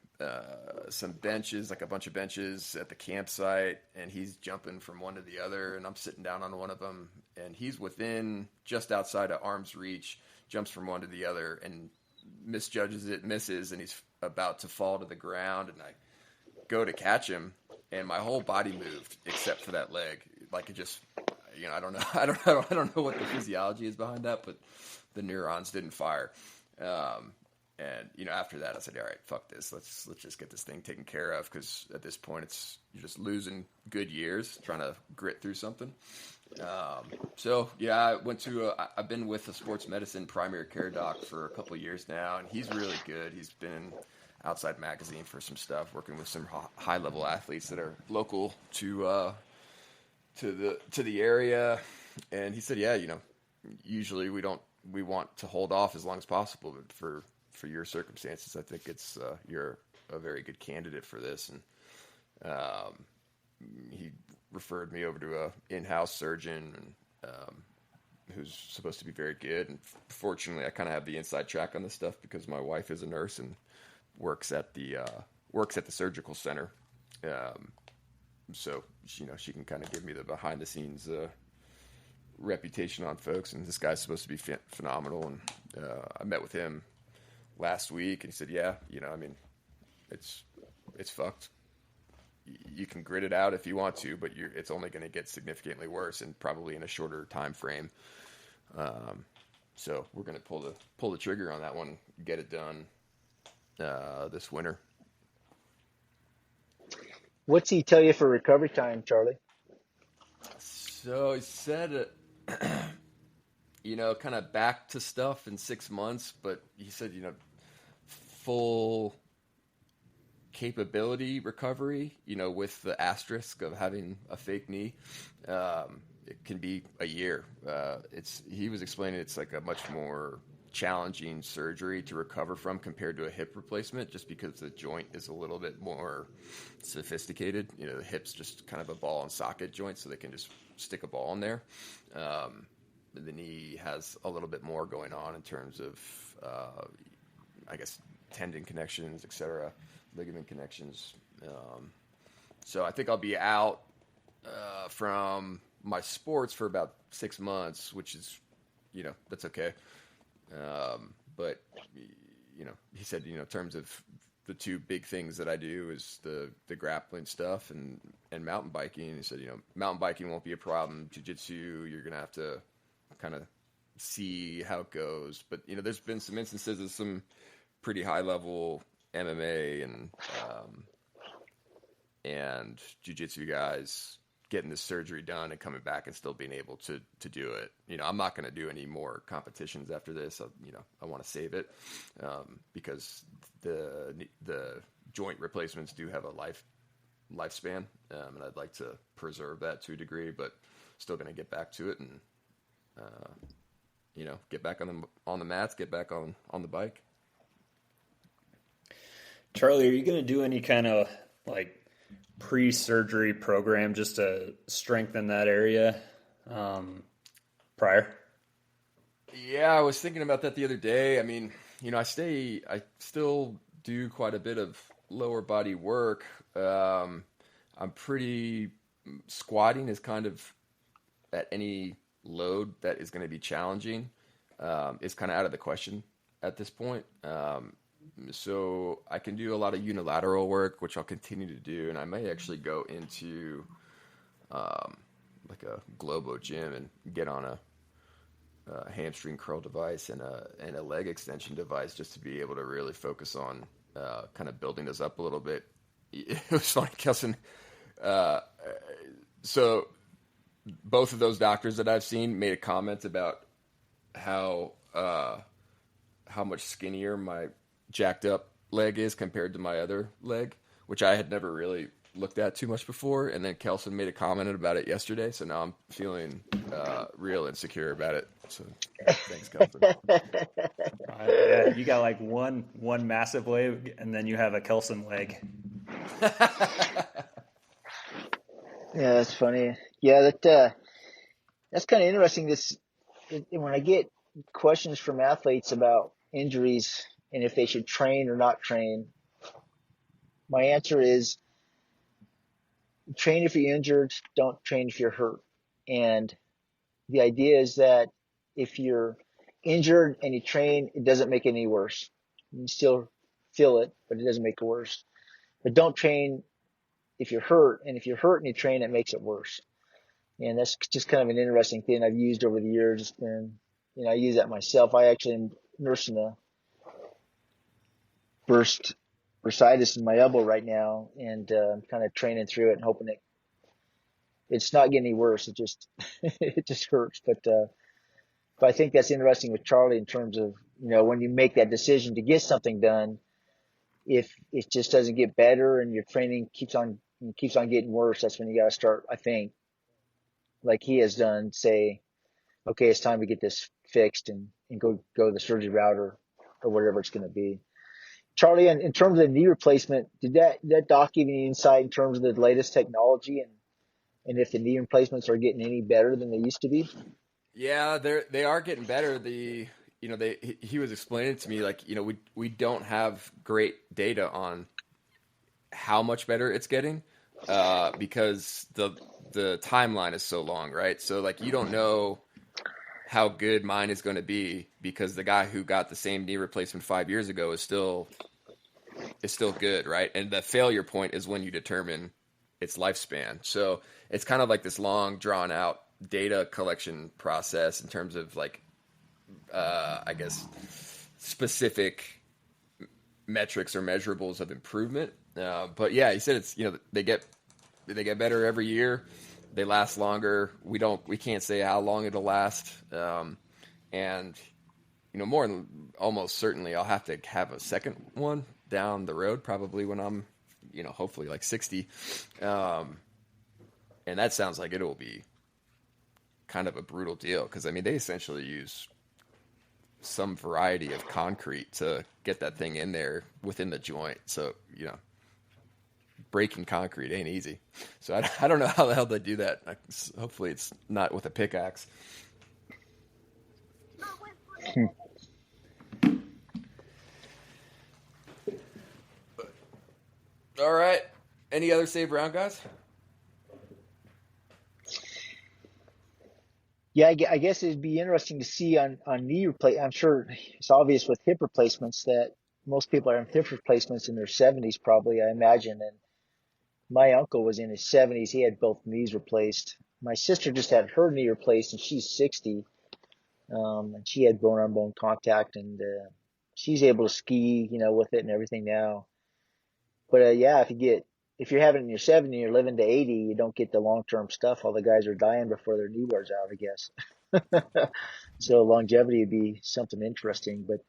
benches, like a bunch of benches at the campsite, and he's jumping from one to the other, and I'm sitting down on one of them, and he's within just outside of arm's reach, jumps from one to the other, and misjudges it, misses, and he's about to fall to the ground, and I go to catch him, and my whole body moved except for that leg. Like, it just, I don't know, I don't know what the physiology is behind that, but the neurons didn't fire. And after that, I said, all right, fuck this. Let's just get this thing taken care of, because at this point, you're just losing good years trying to grit through something. So yeah, I've been with a sports medicine primary care doc for a couple of years now, and he's really good. He's been in Outside Magazine for some stuff, working with some high level athletes that are local to the area. And he said, yeah, usually we want to hold off as long as possible, but for your circumstances, I think you're a very good candidate for this. And he referred me over to a in-house surgeon, who's supposed to be very good. And fortunately, I kind of have the inside track on this stuff because my wife is a nurse and works at the surgical center. So she can kind of give me the behind the scenes reputation on folks. And this guy's supposed to be phenomenal. And I met with him last week, and he said, yeah, it's fucked. You can grit it out if you want to, but it's only going to get significantly worse, and probably in a shorter time frame. So we're going to pull the trigger on that one, get it done this winter. What's he tell you for recovery time, Charlie? So he said, kind of back to stuff in 6 months, but he said, full capability recovery, with the asterisk of having a fake knee. It can be a year. He was explaining it's like a much more challenging surgery to recover from compared to a hip replacement, just because the joint is a little bit more sophisticated. The hip's just kind of a ball and socket joint, so they can just stick a ball in there. The knee has a little bit more going on in terms of, I guess, tendon connections, etc., ligament connections. So I think I'll be out from my sports for about 6 months, which is, that's okay. But he said, in terms of the two big things that I do is the grappling stuff and mountain biking. He said, mountain biking won't be a problem. Jiu-jitsu, you're going to have to kind of see how it goes. But, there's been some instances of some pretty high level MMA and jiu-jitsu guys getting this surgery done and coming back and still being able to do it. I'm not going to do any more competitions after this. I want to save it because the joint replacements do have a lifespan, and I'd like to preserve that to a degree, but still going to get back to it and get back on the mats, get back on the bike. Charlie, are you going to do any kind of pre-surgery program just to strengthen that area prior? Yeah, I was thinking about that the other day. I mean, I still do quite a bit of lower body work. I'm pretty squatting is kind of at any load that is going to be challenging is kind of out of the question at this point. So I can do a lot of unilateral work, which I'll continue to do, and I may actually go into like a Globo gym and get on a hamstring curl device and a leg extension device just to be able to really focus on kind of building this up a little bit. It was funny, Kelson. So both of those doctors that I've seen made a comment about how much skinnier my jacked up leg is compared to my other leg, which I had never really looked at too much before. And then Kelson made a comment about it yesterday, so now I'm feeling real insecure about it. So thanks, Kelson. Yeah, you got like one massive leg, and then you have a Kelson leg. Yeah, that's funny. Yeah, that's kind of interesting. When I get questions from athletes about injuries and if they should train or not train, my answer is train if you're injured, don't train if you're hurt. And the idea is that if you're injured and you train, it doesn't make it any worse. You still feel it, but it doesn't make it worse. But don't train if you're hurt, and if you're hurt and you train, it makes it worse. And that's just kind of an interesting thing I've used over the years. And, I use that myself. I actually am nursing a bursitis in my elbow right now, and I'm kind of training through it and hoping it's not getting any worse. It just it just hurts. But I think that's interesting with Charlie in terms of, when you make that decision to get something done, if it just doesn't get better and your training keeps on getting worse, that's when you got to start, I think, like he has done, say, okay, it's time to get this fixed and go the surgery route or whatever it's going to be. Charlie, in terms of the knee replacement, did that doc give you any insight in terms of the latest technology and if the knee replacements are getting any better than they used to be? Yeah, they are getting better. He was explaining to me, like, we don't have great data on how much better it's getting because the timeline is so long, right? So like you don't know how good mine is going to be because the guy who got the same knee replacement 5 years ago is still good, right? And the failure point is when you determine its lifespan. So it's kind of like this long drawn out data collection process in terms of like I guess specific metrics or measurables of improvement. But yeah, he said it's they get better every year. They last longer. We can't say how long it'll last. And more than almost certainly I'll have to have a second one down the road, probably when I'm hopefully like 60. And that sounds like it'll be kind of a brutal deal because they essentially use some variety of concrete to get that thing in there within the joint. So, breaking concrete ain't easy. So I don't know how the hell they do that. Hopefully it's not with a pickaxe. All right. Any other save round, guys? Yeah, I guess it'd be interesting to see on knee replacement. I'm sure it's obvious with hip replacements that most people are on hip replacements in their 70s, probably, I imagine. And my uncle was in his 70s. He had both knees replaced. My sister just had her knee replaced, and she's 60. And she had bone-on-bone contact, and she's able to ski, with it and everything now. But yeah, if you're having it in your 70s and you're living to 80, you don't get the long-term stuff. All the guys are dying before their knee wears out, I guess. So longevity would be something interesting. But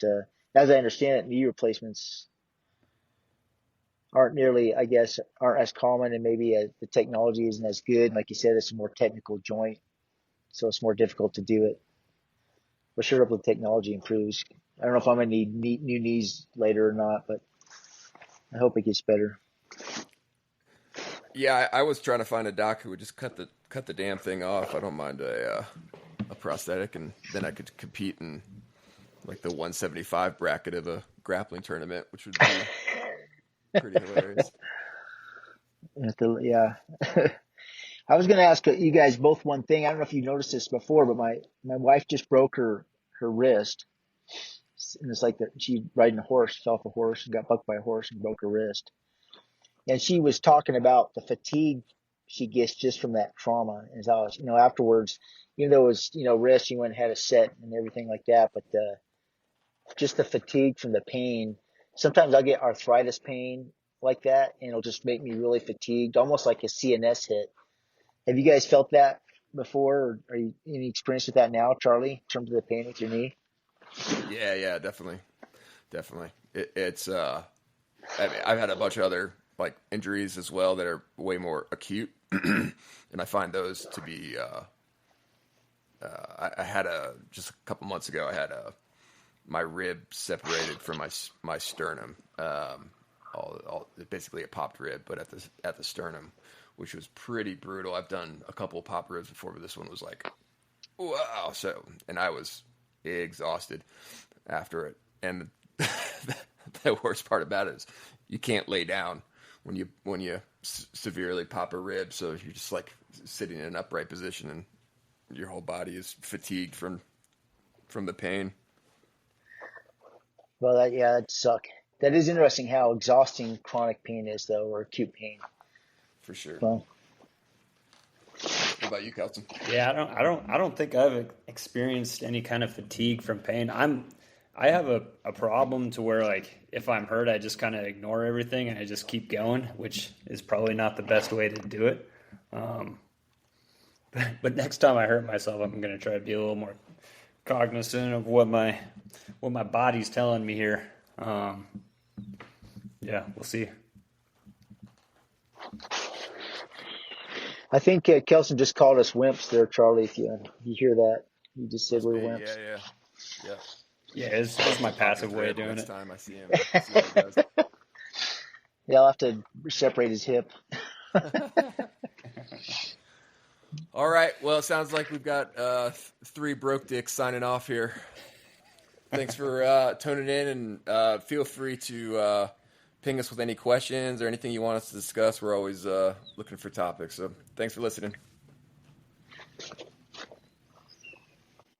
as I understand it, knee replacements aren't as common, and maybe the technology isn't as good. Like you said, it's a more technical joint, so it's more difficult to do it. But sure, hopefully technology improves. I don't know if I'm going to need new knees later or not, but I hope it gets better. Yeah, I was trying to find a doc who would just cut the damn thing off. I don't mind a prosthetic, and then I could compete in like the 175 bracket of a grappling tournament, which would be pretty hilarious. Yeah. I was going to ask you guys both one thing. I don't know if you noticed this before, but my wife just broke her wrist. And it's like she riding a horse, fell off a horse and got bucked by a horse and broke her wrist. And she was talking about the fatigue she gets just from that trauma. And how, afterwards, even though it was, wrist, she went and had a set and everything like that. But just the fatigue from the pain. Sometimes I'll get arthritis pain like that, and it'll just make me really fatigued, almost like a CNS hit. Have you guys felt that before? Or are you any experience with that now, Charlie, in terms of the pain with your knee? Yeah, definitely. It's I mean, I've had a bunch of other like injuries as well that are way more acute, and I find those to be. I had just a couple months ago. I had my rib separated from my sternum. Basically a popped rib, but at the sternum, which was pretty brutal. I've done a couple of pop ribs before, but this one was like, wow. So, and I was exhausted after it. And the worst part about it is you can't lay down when you severely pop a rib. So you're just like sitting in an upright position, and your whole body is fatigued from the pain. Well, that'd suck. That is interesting how exhausting chronic pain is, though, or acute pain. For sure. Well, what about you, Kelson? Yeah, I don't think I've experienced any kind of fatigue from pain. I have a problem to where, like, if I'm hurt, I just kind of ignore everything and I just keep going, which is probably not the best way to do it. But next time I hurt myself, I'm going to try to be a little more cognizant of what my body's telling me here. Yeah, we'll see. I think Kelson just called us wimps there, Charlie. If you hear that, he just said we're wimps. Yeah. Yeah, it's my passive way of doing next it. time I see him. See what he does. Yeah, I'll have to separate his hip. All right. Well, it sounds like we've got 3 broke dicks signing off here. Thanks for tuning in, and feel free to ping us with any questions or anything you want us to discuss. We're always looking for topics. So thanks for listening.